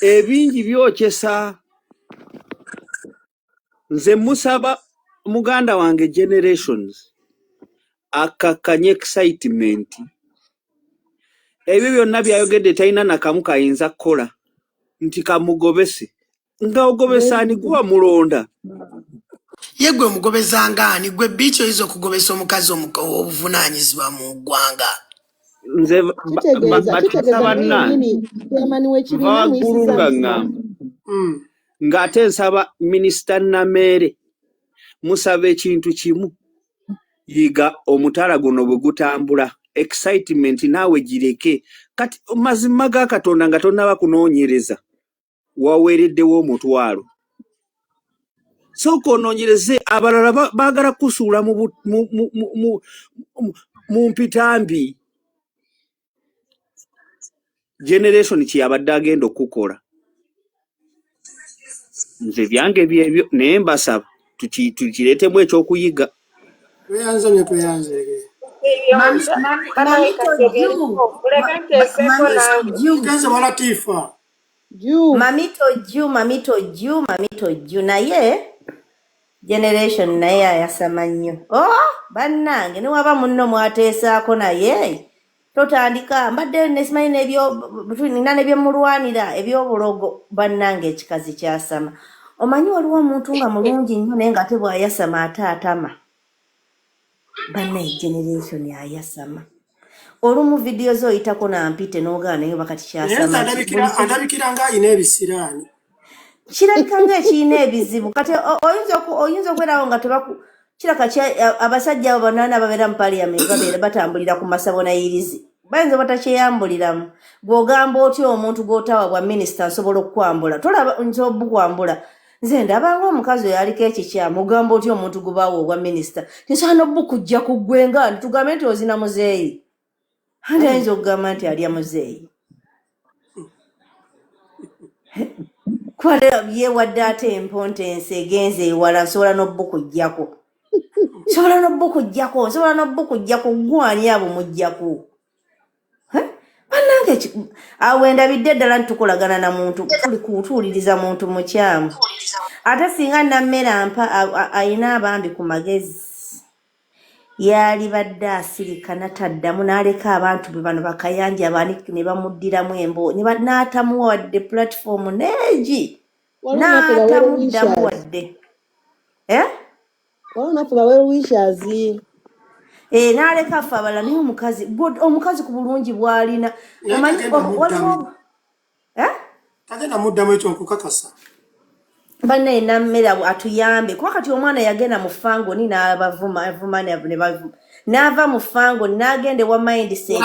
ebingi byokyesa nze musaba muganda wange generations akakkanye excitement ebyo byonna byayogedde talina nakamu kayinza kukola nti kamugobese nga ogobesa ani gwa mulonda ye gwe mugobezanga ani gwe biiki oyinza okugobesa omukazi obuvunaanyizibwa mu ggwanga nze kitegeeza bannange chairman w'ekibiina vawaggulu nga ŋŋamba ng'ate nsaba minisita Namere musaba ekintu kimu yiga omutala guno bwe gutambula excitement naawe gireke kati mazima ga Katonda nga tonnaba kunoonyereza waweereddewo omutwalo sooka onoonyereze abalala baagala kusuula mu mpitambi generation kyeyabadde agenda okukola nze byange byebyo naye mbasaba tukireetemu ekyokuyiga tweyanzanye tweyanzege kenze balatiifa mamito ju naye generation naye ayasama nnyo bannange niwaba munno mwateesaako naye totandika mbadde nesimanyi nina nebyemulwanira ebyobulogo bannange ekikazi kyasama omanyi waliwo omuntu nga mulungi nnyo naye nga ate bw'ayasama ate atama bannaye generation ayasama olumu vidiyo zoyitako nampite n'ogaana naye bakati kyasama andabikira ng'ayina ebisiraani kirabika ng'ekiyina ebizibu kati oyinza okwerawo nga kiraka abasajja abo banaana babeera mu parliament babeera batambulira ku masabonayirizi bayinza batakyeyambuliramu gw'ogamba otya omuntu gw'otawa bwa minisita nsobola okukwambula tolaba nsobola bukwambula nze ndabanga omukazi oyo aliko ekikyamu ogamba otya omuntu gubaawo obwa minisita tinsobola nobukujja ku ggwe nga tugambe nti ozina muzeeyi andi ayinza okugamba nti alya muzeeyi kwale yeewadde ate empontensi egenze ewala nsobola nobukujjako nsobola nobukujjako gwani abo mujjako bannange awo endabidde eddala nitukolagana na muntu tuli kutuuliriza muntu mukyamu ate singa Namere ayina abambi ku magezi yali badde asirika nataddamu n'aleka abantu be bano bakayanja abaniki ne bamuddiramu embo n'atamuwa wadde platform neegi n'atamuddamu wadde wanafu baweruwishazi n'aleka afe abalala naye omukazi ku bulungi bw'alina tagenda muddamu ekyo nkukakasa bannaye Namere atuyambe kuba kati omwana yagenda mu fangoni n'abavuma n'ava mu fangoni n'agenda ewa mindset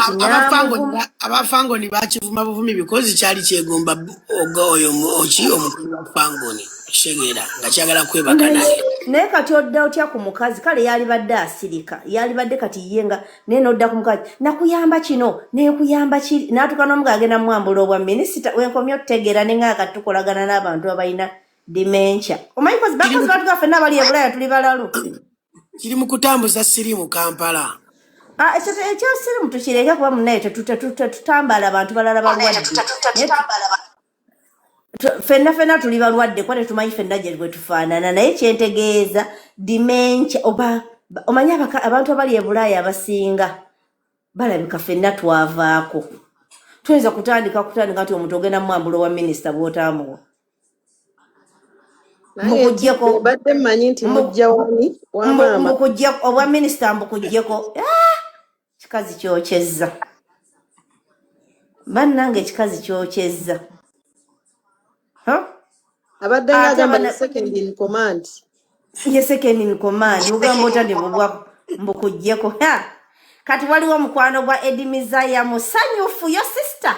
abafangoni bakivuma buvumi bikozi kyali kyegomba oyo omukulu wa fangoni kitegeera nga kyagala kwebaka naye kati odda otya ku mukazi kale yalibadde asirika yalibadde kati yenga naye nodda ku mukazi nakuyamba kino nekuyamba kiri n'atuuka n'omuga agenda mwambula obwa minisita wenkomye otutegeera ne nga katukolagana n'abantu abalina dementia omanyi kozi bakozi batu gaffe n'abali e Bulaya tuli balalu kiri mu kutambuza sirimu Kampala ekyo sirimu tukireke kuba munnaye tutambala abantu balala balwadde fenna tuli balwadde kwa tetumanyi fenna gye bwe tufaanana naye kyentegeeza dementia oba omanyi abantu abali e Bulaya abasinga balabika fenna twavaako tuyinza kutandika nti omuntu ogenda mwambulo wa minisita bw'otaamuwa mukujjeko badde mmanyi nti mujja wani wamaama obwa minisita mbukujjeko kikazi kyokyezza bannange ekikazi kyokyezza abadde ng'agamba ne second in command ye second in command ugamba otadde mbukujjeko kati waliwo omukwano gwa Edimizaya musanyufu yo sister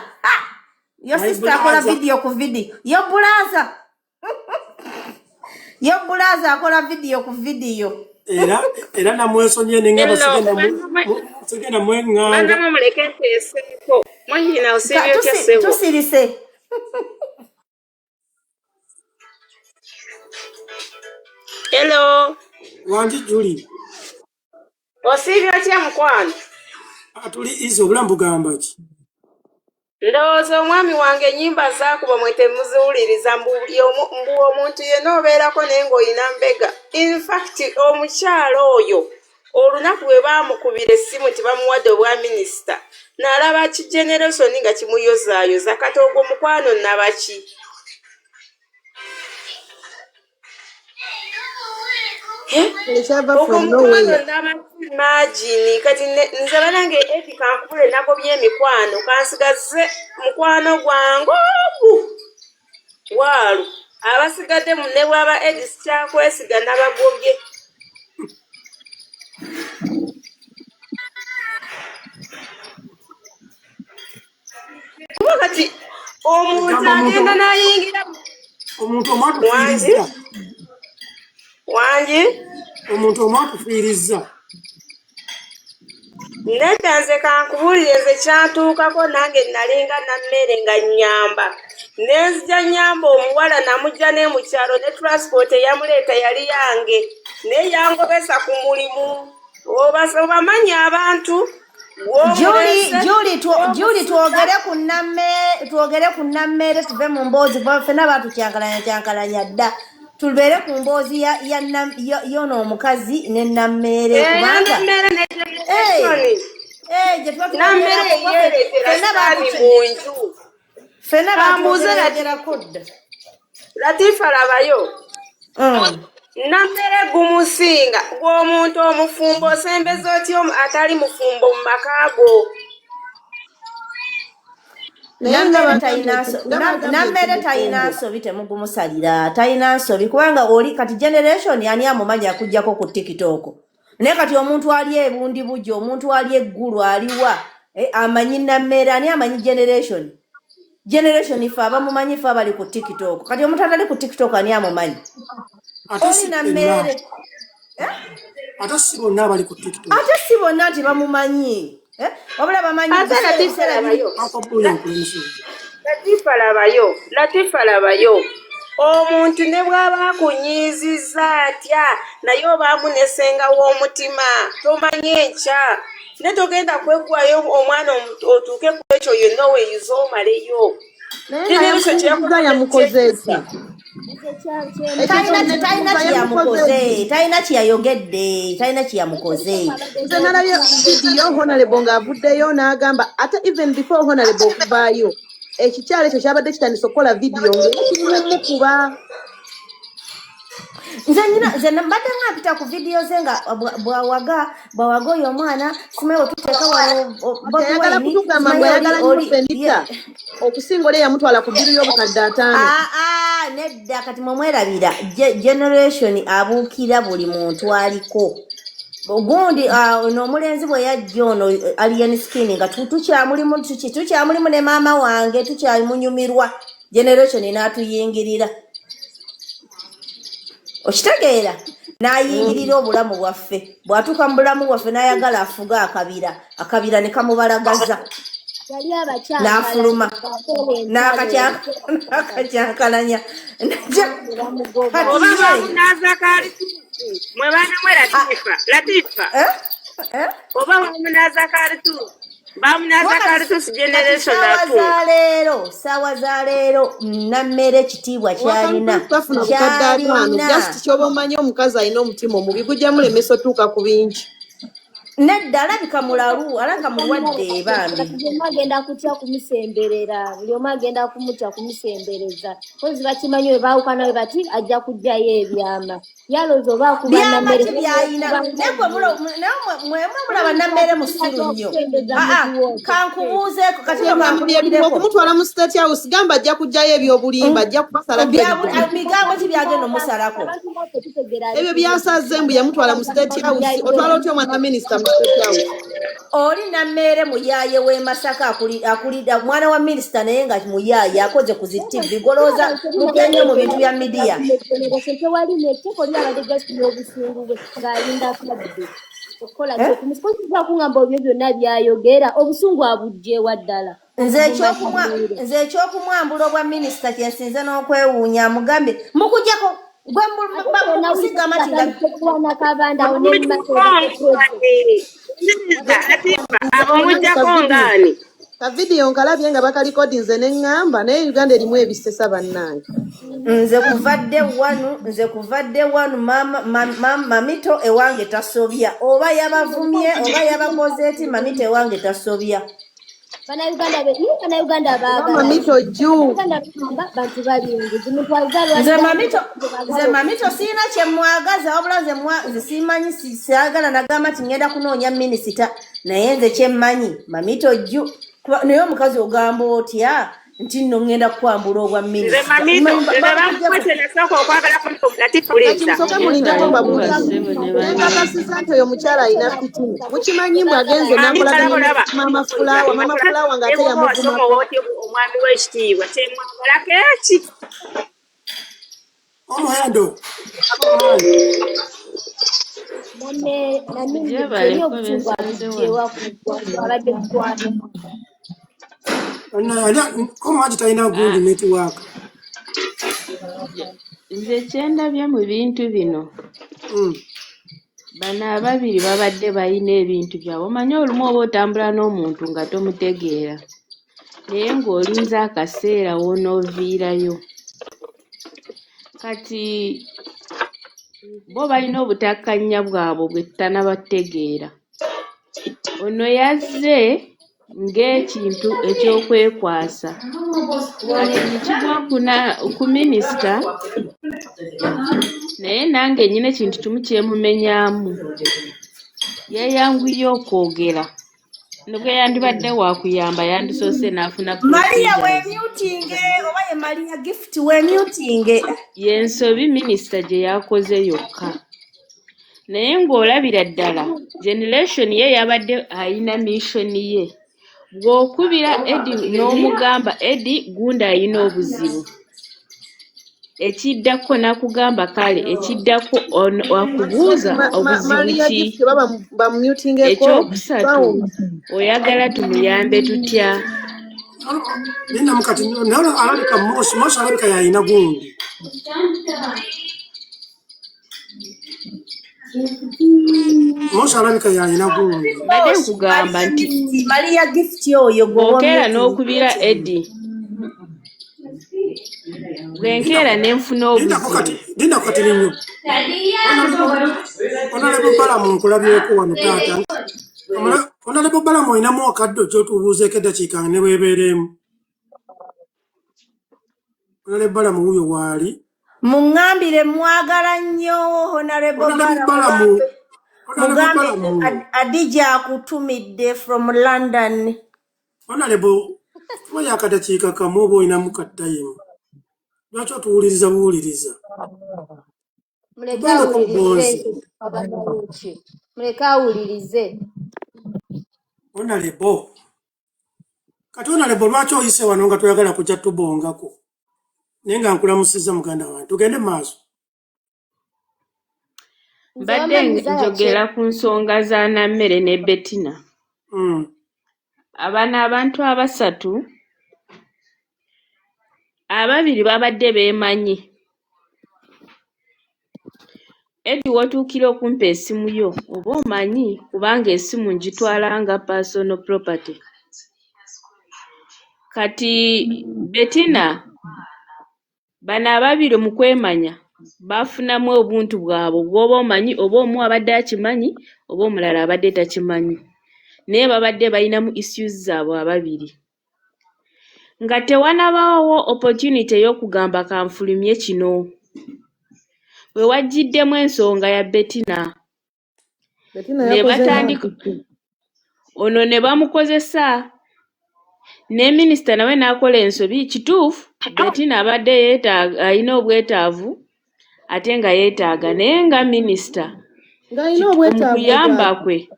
akola video ku video yo bulaza akola video ku video era namwesonye nengaba sigenda mwenganga tusirise Hello. wangi Julie Osiibye otya mukwano? Atuli izi obulamu bugamba ki? Ndowooza omwami wange ennyimba zaakuba mwe temuziwuliriza mbu omuntu yenna obeerako naye ng'olina mbega. In fact omukyalo oyo olunaku bwe baamukubira essimu nti bamuwadde obwa minisita n'alaba ki generation nga kimuyozaayoza kati ogwo mukwano nabaki? Ogwo mukwano nabaki imagine kati nze banange Eddie kankubule nagobye emikwano kansigaze mukwano gwange ogwo waalu abasigadde ne bwaba Eddie sikyakwesiga nabagobye. Kuba kati omuntu agenda n'ayingira omuntu omwatufiirizza wangi omuntu omwatufiirizza nedda nze kankubulire nze kyantuukako nange nalinga nammere nga nnyamba nenzija nyamba omuwala namujja ne mu kyalo ne transport eyamuleeta yali yange naye yangobesa ku mulimu obamanyi abantu Julie twogere ku nammere tuve mu mboozi ffenna batukyankalanya dda tubeere ku mboozi yono omukazi ne nammere kubanga ffenna batugerako dda. Latifa labayo nammere gumusinga gw'omuntu omufumbo osembeza otya atali mufumbo mu makaago. Nammere talina nsobi temugumusalira talina nsobi kubanga oli kati generation ani amumanyi akujjako ku TikTok naye kati omuntu ali ebundi bujja omuntu ali eggulu aliwa amanyi nammere ani amanyi generation ife abamumanyi ife abali ku TikTok kati omuntu atali ku TikTok ani amumanyi oli nammere ate si bonna abali ku TikTok ate si bonna nti bamumanyi wabula bamanyi Latifa labayo omuntu ne bw'aba akunyiizizza atya naye obaamunesenga w'omutima tomanyi enkya ne togenda kweggwayo omwana otuuke ku ekyo yonna weeyuza omaleyo talina kyeyayogedde talina kyeyamukoze. Nze nalabye vidiyo Honorable ng'avuddeyo n'agamba ate even before Honorable okuvaayo ekikyalo ekyo kyabadde kitandise okukola vidiyo ng'ekirimukuba. Nze mbadde ngapita ku vidiyo ze nga bwawaga oyo omwana simewe tuteeka ayagala kutugamba ngu ayagala nnyo Fenita okusinga oli eyamutwala ku bbiru y'obukadde 5. Nedda kati mwemwerabira generation abuukira buli muntu aliko gundi n'omulenzi bwe yajja ono alien skin nga tukyamulimu ne maama wange tukyamunyumirwa generation n'atuyingirira okitegeera n'ayingirira obulamu bwaffe bw'atuuka mu bulamu bwaffe n'ayagala afuga akabira ne kamubalagaza n'afuluma n'akacyankalanya oba bamunaza kalitu generation saawa za leero nammere ekitiibwa kyalina just kyoba omanyi omukazi alina omutima omubi gujja mulemesa otuuka ku bingi nedda alabika mulalu alabika mulwadde bambi agenda kutya kumusemberera buli omu agenda kumutya kumusembereza kozi bakimanyi we baawukana we bati ajja kujjayo ebyama yaloza oba akuba nammere byayina mwemwe mulaba nammere musiru nnyo kankubuuzeeko okumutwala mu state house gamba ajja kujjayo ebyobulimba ajja kubasala bigambo ki byagenda omusalako ebyo byasaze mbu yamutwala mu state house otwala otya omwana minisita mu state house oli nammere muyaaye w'e Masaka akulida mwana wa minisita naye nga muyaaye akoze ku zitivi golooza mugenye mu bintu bya midiya tewali netteko lyabadde gasima obusungu bwe ng'alinda akadde okukola kyokumusikozesa okungamba ebyo byonna byayogera obusungu abugjeewa ddala nze ekyokumwambula obwa minisita kyensinze n'okwewuunya amugambe mukujjako Gwe bakusigama tinga kuwana kabanda onemma abomujjako ngaani ka video nkalabye nga bakalikodinze neŋŋamba naye Uganda erimu ebisesa bannange. nze kuvadde wanu mamito ewange tasobya oba yabavumye oba yabakoze eti mamito ewange tasobya. Bannayuganda baagala Mamito jju. bantu balingi Nze mamito siina kye mwagaza wabula nze simanyi siagala nagamba nti ngenda kunoonya minisita naye nze kyemmanyi mamito jju naye omukazi ogamba otya nti nno ngenda kukwambula obwa minisita. Musoke mulindako mbabuuza. Nenkakasiza nti oyo mukyala alina fitina. Mukimanyi mbwe agenze n'akolaganya Mama Flower ng'ate yamuguma. omwami w'ekitiibwa temwagalako eki Omuhendo. Komaji talina gundi network. Nze kyendabye mu bintu bino bano ababiri babadde balina ebintu byabwe omanyi olumu oba otambula n'omuntu nga tomutegeera naye ng'olinza akaseera wonooviirayo kati bo balina obutakkaanya bwabwe bwe tutanabategeera. Ono yazze ng'ekintu eky'okwekwasa kati nikigwa ku minisita naye nange nyina ekintu kimu kyemumenyaamu yeeyanguye okwogera nibwe yandibadde wakuyamba yandisoose n'afuna Maria weemyutinge oba ye Maria gift weemyutinge y'ensobi minisita gye yakoze yokka naye ng'olabira ddala generation ye yabadde ayina mission ye bw'okubira Eddie n'omugamba Eddie gundi ayina obuzibu ekiddako nakugamba kale ekiddako akubuuza obuzibu ki ekyokusatu oyagala tumuyambe tutya Nina mukati naona alabika Mosi alabika yayina gundi. Mosi alabika yayina gundi. Badde nkugamba nti Maria gift oyo bw'okeera n'okubira Eddie bwenkeera n'enfuna obuzibu Dinda kati linyo. Onalebo balamu nkulabyeko wano taata. Onalebo balamu oyinamu akaddo ky'otubuuzeeko eddakiika ne weebeeremu. Onalebo balamu wuyo waali. Muŋŋambire mwagala nnyo Honorable Balamu. Mugambe Adija akutumidde from London. Onalebo tuwayo akadakiika kamu oba oyinamu kaddayimu. Lwaki otuwuliriza buwuliriza? Muleke awulirize. Onalebo. Kati Onalebo lwaki oyise wano nga toyagala kujja tubongako? Naye nga nkulamusizza muganda wange. Tugende maaso. Mbadde njogera ku nsonga za Nammere ne Bettina. Abano abantu abasatu ababiri babadde beemanyi. Eddie watuukira okumpa essimu yo oba omanyi kubanga essimu ngitwala nga personal property. Kati Bettina bano ababiri mu kwemanya bafunamu obuntu bwabwe bw'oba omanyi oba omu abadde akimanyi oba omulala abadde takimanyi naye babadde balinamu issues zaabwe ababiri nga tewanabaawo opportunity ey'okugamba kanfulumye kino we wajjiddemu ensonga ya Bettina ne batandika ono ne bamukozesa ne minisita nawe n'akola ensobi kituufu Bettina abadde alina obwetaavu ate nga yeetaaga naye nga minisita mukuyamba kwe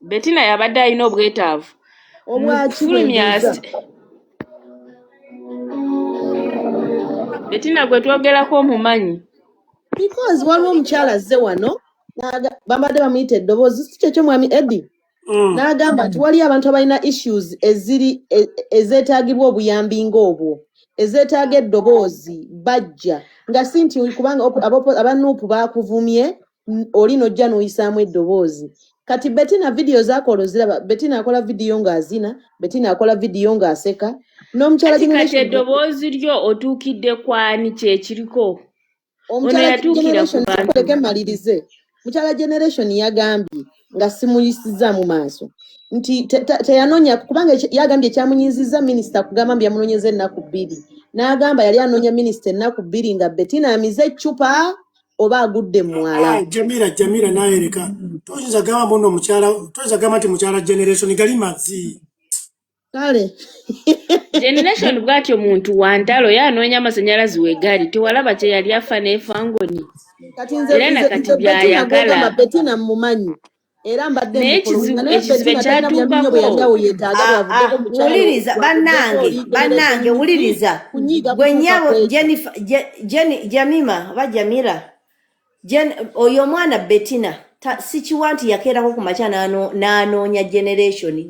Bettina yabadde alina obwetaavu Bettina gwe twogerako omumanyi because waliwo omukyala azze wano bambadde bamuyita eddoboozi si kyekyo mwami Eddie n'agamba nti waliyo abantu abalina issues ezeetaagibwa obuyambi ng'obwo ezeetaaga eddoboozi bajja nga si nti kubanga abanuupu baakuvumye oli nojja n'oyisaamu eddoboozi kati Bettina video zakola oziraba Bettina akola video ng'azina Bettina akola video ng'aseka n'omukyala kati eddoboozi lyo otuukidde kwani kyekiriko ono yatuukira ku bantu malirize mukyala generation yagambye nga simuyisiza mu maaso nti teyanoonya kubanga yagambye ekyamunyinziza minisita kugamba mbu yamunoonyeza ennaku 2 n'agamba yali anoonya minisita ennaku 2 nga Bettina amize eccupa oba agudde mwala. Jamira naereka toyinza gamba mbono mukyala toyinza gamba nti mukyala generation gali mazzi kale generation bwatyo muntu wantalo yanoonya amasanyalazi wegali tewalaba kye yali afa n'efangoni kati nze kati byayagala Bettina mumanyi era mbadde ekizibu kyatuukako wuliriza bannange wuliriza gwe nnyabo Jamima oba Jamira oyo omwana Bettina sikiwa nti yakeerako ku makya n'anoonya generation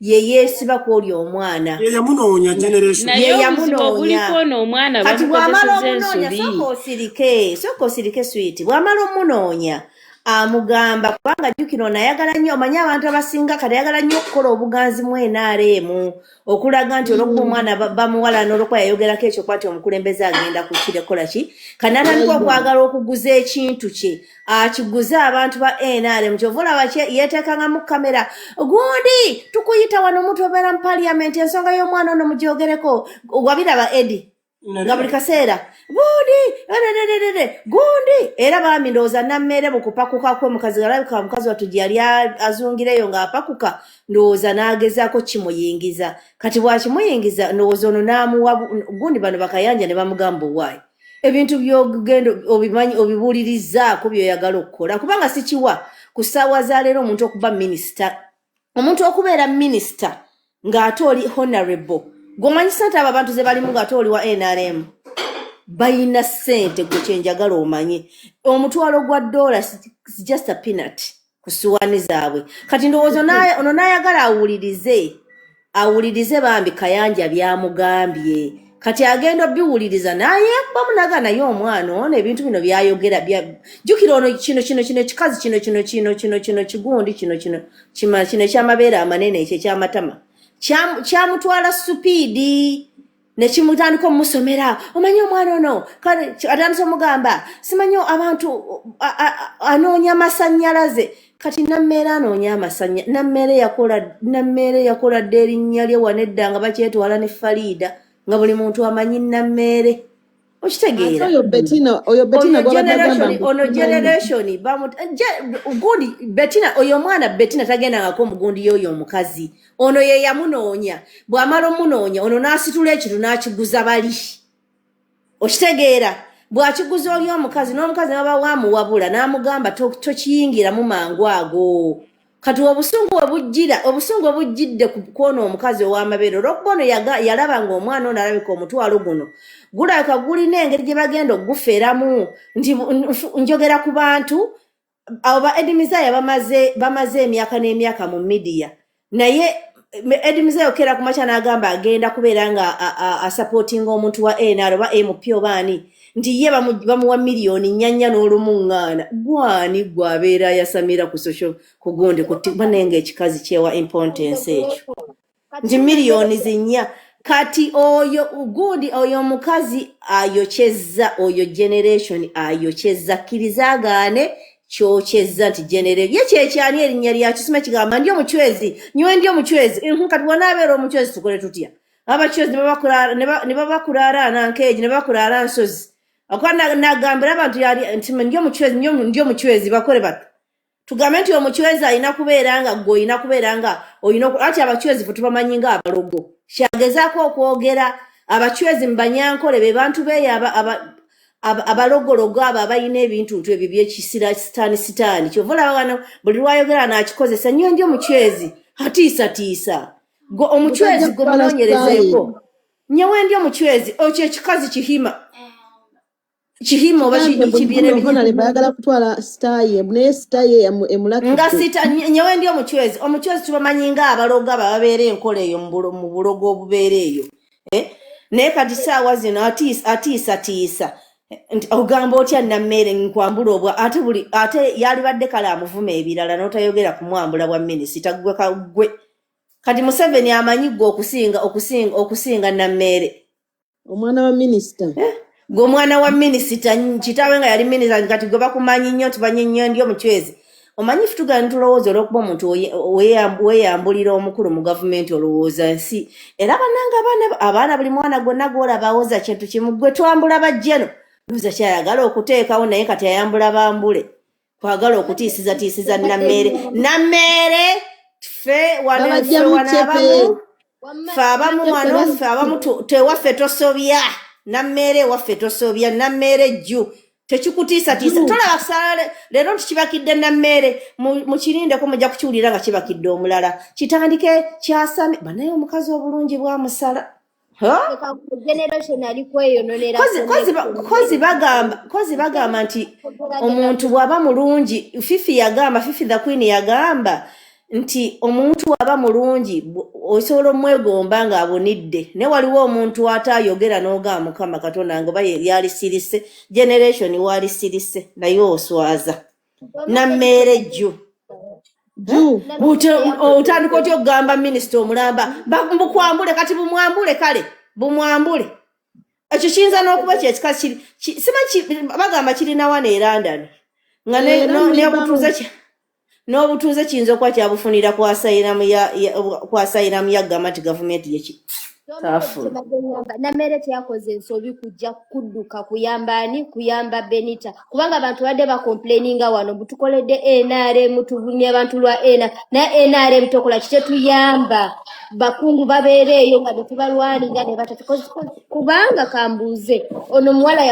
ye yeesiba ku oli omwana yeyamunoonya kati bw'amala omunoonya sooka osirike switi bw'amala omunoonya amugamba kubanga jjukira ono ayagala nnyo omanyi abantu abasinga kati ayagala nnyo okukola obuganzi mu NRM okulaga nti olwokuba omwana bamuwala n'olwokuba yayogerako ekyo kwati omukulembeze agenda kukirekola ki kanatandika okwagala okuguza ekintu kye akiguze abantu ba NRM kyova olaba yeeteekanga mu kamera gundi tukuyita wano omuntu obeera mu parliament ensonga y'omwana ono mugyogereko wabiraba Eddie nga buli kaseera gundi era bambi ndowooza nammere bukupakukako omukazi galabika mukazi watujja yali azungireyo ng'apakuka ndowooza n'agezaako kimuyingiza kati bwakimuyingiza ndowooza ono n'amuwa gundi bano bakayanja ne bamugamba owaayi ebintu by'ogenda obimanyi obibuulirizaako by'oyagala okukola kubanga sikiwa ku ssaawa za leero omuntu okuba minisita omuntu okubeera minisita ng'ate oli honorable gomanyisa nti abo abantu ze balimu ng'ate oli wa NRM bayina ssente gwe kyenjagala omanye omutwalo gwa $1 is just a peanut ku suwaani zaabwe kati ndowooza ono n'ayagala awulirize bambi kayanja byamugambye kati agenda obiwuliriza naye bamunaga naye omwana ono ebintu bino byayogera jjukira ono kino kikazi kino kigundi kino kyamabeere amanene ekyo ekyamatama kyamutwala supiidi nekimutandika omusomera omanyi omwana ono atandise omugamba simanyi abantu anoonya amasanyalaze kati nammeere anoonya amasanya nammeere yakola dde erinnya lye wanedda nga bakyetwala ne Farida nga buli muntu amanyi nammeere okitegeera ono generation gundi Bettina oyo omwana Bettina tagendangako omugundi y'oyo omukazi ono ye yamunoonya bw'amala omunoonya ono n'asitula ekintu n'akiguza bali okitegeera bw'akiguza oli omukazi n'omukazi naba waamuwabula n'amugamba tokiyingiramu mangu ago kati obusungu obujjidde kwona omukazi ow'amabeere olw'okuba ono yalaba ng'omwana ono alabika omutwalo guno gulabika gulina engeri gye bagenda okugufeeramu nti njogera ku bantu abo ba Edimizayo bamaze emyaka n'emyaka mu midiya naye Edimizayo kera ku makya n'agamba agenda kubeera nga asapootinga omuntu wa NR oba MP obaani nti ye bamuwa miliyoni 4 n'olumuŋŋaana gwani gwabeera yasamira ku social kugonde banenga ekikazi kyewa importance ekyo nti miliyoni 4 kati oyo gundi oyo mukazi ayokyezza oyo generation ayokyezza kirizagaane kyokyezza nti generation ye kyekyani erinnya lyakisima kigamba ndi omuchwezi nywe ndi omuchwezi kati wanaabeera omuchwezi tukole tutya abachwezi ne babakulala nankeegi ne bakulala nsozi akwana nagambira abantu yali nti ndi omuchwezi bakole bati tugambe nti omuchwezi alina kubeera nga gwe olina kubeera nga olina ati abachwezi tubamanyi nga abalogo kyagezaako okwogera abachwezi mu Banyankole be bantu beeyo abalogologo abo abalina ebintu ebyo byekisira sitaani kyova olaba wano buli lwayogera n'akikozesa nnyo ndi omuchwezi atiisatiisa omuchwezi gwe munoonyerezeeko nyewe ndi omuchwezi okyo ekikazi kihima oba kibire bayagala kutwala sitaye naye sitaye emulaki nga sita nyewe ndi omuchwezi tubamanyi nga abalogo abo ababeera enkola eyo mu bulogo obubeera eyo naye kati saawa zino atiisa nti ogamba otya Nammere nkwambula obwa ate yalibadde kale amuvuma ebirala n'otayogera kumwambula bwa minisita gwe kati Museveni amanyi gwe okusinga Nammere omwana wa minisita gwe omwana wa minisita kitaawe nga yali minisita kati gwe bakumanyi nnyo tubanyi nnyo ndi omuchwezi omanyi futugana tulowooza olw'okuba omuntu weeyambulira omukulu mu gavumenti olowooza nsi era bannanga abaana buli mwana gwonna gw'olaba awoza kintu kimu gwe twambula bajjeno lowooza kyayagala okuteekawo naye kati ayambula bambule kwagala okutiisiza Nammere ffe wanaabamu ffe abamu wano ffe abamu tewaffe tosobya Nammere waffe tosobya Nammere jju tekikutiisatiisa tolaba kusala leero tukibakidde Nammere mukirindeko mujja kukiwulira nga kibakidde omulala kitandike kyasame banaye omukazi obulungi bwamusala kozi bagamba nti omuntu bw'aba mulungi Fifi the Queen yagamba nti omuntu waba mulungi osobola omwegomba ng'abonidde ne waliwo omuntu atayogera n'ogamba Mukama Katonda ngoba yali sirise generation wali sirise naye oswaza Nammere jju otandika otya okugamba minisita omulamba bukwambule kati bumwambule kale bumwambule ekyo kiyinza n'okuba kyekika bagamba kirina wano e London nga n'obutuuze kiyinza okuba kyabufunira kwasayiramu ya gavumenti yeki Nammere teyakoze ensobi kujja kudduka kuyamba Benita kubanga abantu badde bakomplaininga wano butukoledde NRM tuvumye abantu lwa NRM tokola kitetuyamba bakungu babeereeyo nga tetubalwaninga ne batatukoze kubanga kambuuze ono muwala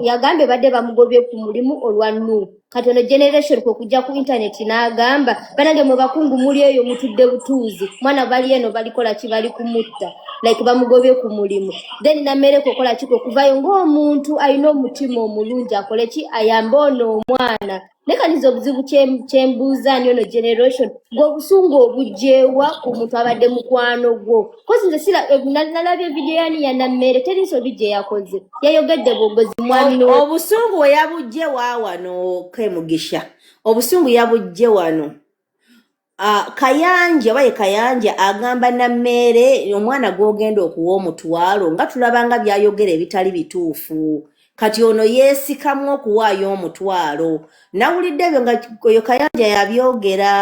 yagambe badde bamugobye ku mulimu olwa Nuupu kati ono generation kwe kujja ku internet n'agamba banange mwe bakungu muli eyo mutudde butuuzi mwana bali eno balikola kibali kumutta like bamugobye ku mulimu then Nammere kokola kiko kuvayo ng'omuntu alina omutima omulungi akole ki ayambe ono omwana nekaniza obuzibu kyembuuza nti ono generation ng'obusungu obugyewa ku muntu abadde mukwano gwo kozi nze nalabye vidiyo yani ya Nammere teriiso bigye yakoze yayogedde bwogozi mwami obusungu we yabugye wano Kemugisha obusungu yabugye wano Kayanja agamba Nammere omwana gw'ogenda okuwa omutwalo nga tulabanga byayogera ebitali bituufu kati ono yeesikamu okuwaayo omutwalo nawulidde ebyo nga oyo Kayanja yabyogera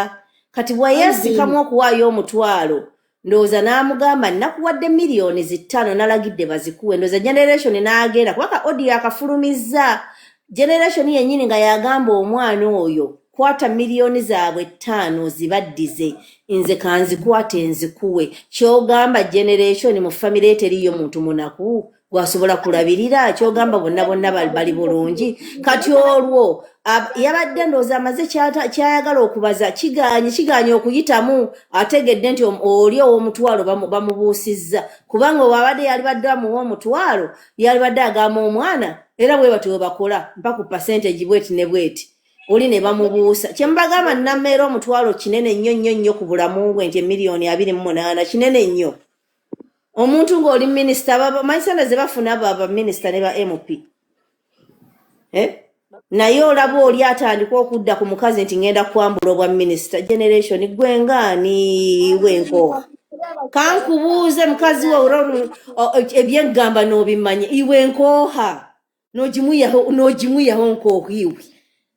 kati bwe yeesikamu okuwaayo omutwalo ndowooza n'amugamba nakuwadde miliyoni 5 nalagidde bazikuwe ndowooza generation n'agenda kubanga audio akafulumizza generation yennyini nga yagamba omwana oyo kwata miliyoni zaabwe 5 zibaddize nze kanzikwate nzikuwe kyogamba generation mu family teriyo muntu munaku gwasobola kulabirira kyogamba bonna bali bulungi kati olwo yabadde ndowooza amaze kyayagala okubaza kiganye okuyitamu ategedde nti oli ow'omutwalo bamubuusizza kubanga obabadde yalibadde amuwa omutwalo yalibadde agamba omwana era bwe batyo bakola mpa ku percentage bweti ne bweti oli ne bamubuusa kyembagamba Nammere omutwalo kinene nnyo ku bulamu bwe nti miliyoni 28 kinene nnyo omuntu ng'oli minisita manyisana ze bafuna baba minisita ne ba MP naye olaba oli atandika okudda ku mukazi nti ngenda kwambula obwa minisita generation gwengaani wenko kankubuuze mukazi we ebyengamba n'obimanye iwe nkooha n'ogimuyaho nkoohiwe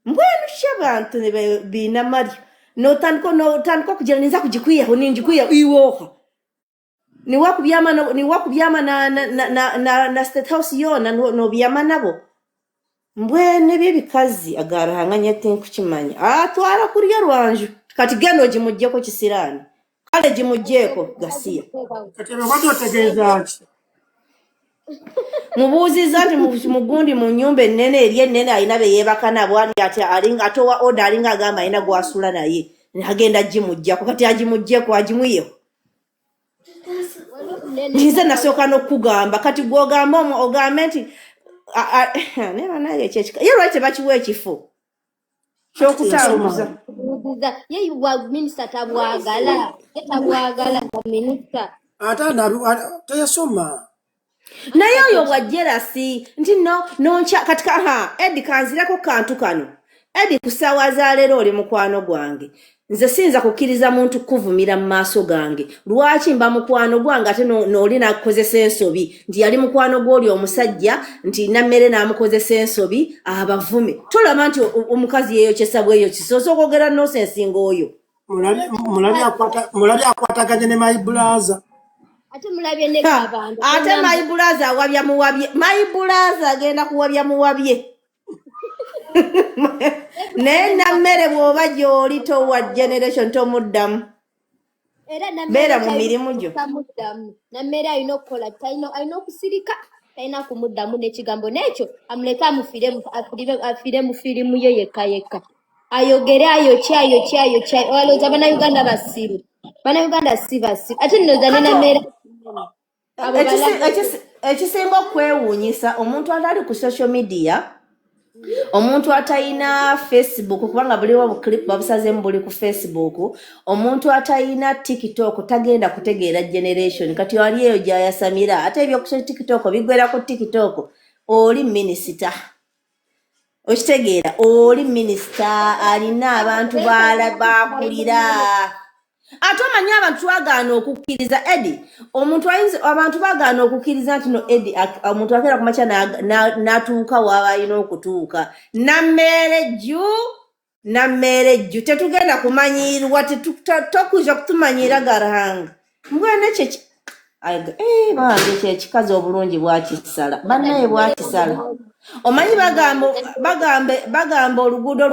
mbwenu shabantu ne bina mari notandika okugira ninza kugikwiyaho ninjikwiyaho iwoha niwakubyama na State House yona nobyama nabo mbwene byebikazi agarahanganya tinkukimanya atwara kuriya rwanju kati genda ogimuggyeko kisirani kale gimuggyeko gasiya mubuuziza nti mugundi mu nnyumba ennene eri ennene alina be yeebaka nabo ali atowa oda alinga agamba alina gwasula naye agenda agimuggyako kati agimuggyeko agimuyeho nze nasooka n'okugamba kati gw'ogamba ogambe nti neba naye ekyekika ye lwaki tebakiwa ekifo ky'okutambuza ye minisita tabwagala minisita ate teyasoma naye oyo bwa jealousy nti noncha katika Eddie kanzirako kantu kano Eddie kusaawa za leero oli mukwano gwange nze sinza kukkiriza muntu kuvumira mu maaso gange lwaki mba mukwano gwange ate n'oli nakozesa ensobi nti yali mukwano gw'oli omusajja nti Nammere n'amukozesa ensobi abavume tolaba nti omukazi yeeyokyesa bweyo kisoose okwogera nonsense ng'oyo mulabi akwataganye ne my brother ate mulabye ne abantu ate my brother awabya muwabye my brother agenda kuwabya muwabye ne Nammere bw'oba gy'oli towa generation tomuddamu era beera mu mirimu gyo Nammere alina okukola alina okusirika talina kumuddamu n'ekigambo n'ekyo amuleke afiire mu firimu ye yekka ayogere ayokya walooza bannayuganda basiru bannayuganda si basiru ate nnoza ne Nammere ekisinga okwewuunyisa omuntu atali ku social media omuntu atayina Facebook kubanga buliwo buclip babusazemu buli ku Facebook omuntu atayina TikTok tagenda kutegeera generation kati wali eyo gyayasamira ate ebyokusa TikTok bigwera ku TikTok oli minisita okitegeera oli minisita alina abantu bakulira ate omanyi abantu twagaana okukkiriza Eddie omuntu abantu bagaana okukkiriza nti no Eddie omuntu akeera ku makya n'atuuka waba alina okutuuka Nammere jju tetugenda kumanyirwa tokwiza kutumanyiira garahanga mbwene bange kyekikazi obulungi bwakisala bannaye bwakisala omanyi bagamba oluguudo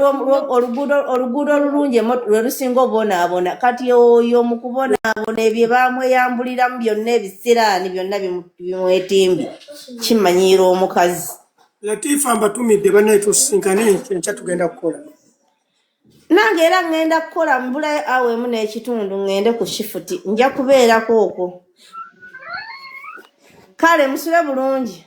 olulungi lwe lusinga obonaabona kati oyo mu kubonaabona ebyo bamweyambuliramu byonna ebisiraani byonna bimwetimbi kimanyiira omukazi Latifa mbatumidde bannaye tusinkane enkya tugenda kukola nange era ngenda kukola mbula awo emu n'ekitundu ngende ku shifuti nja kubeerako okwo kale musule bulungi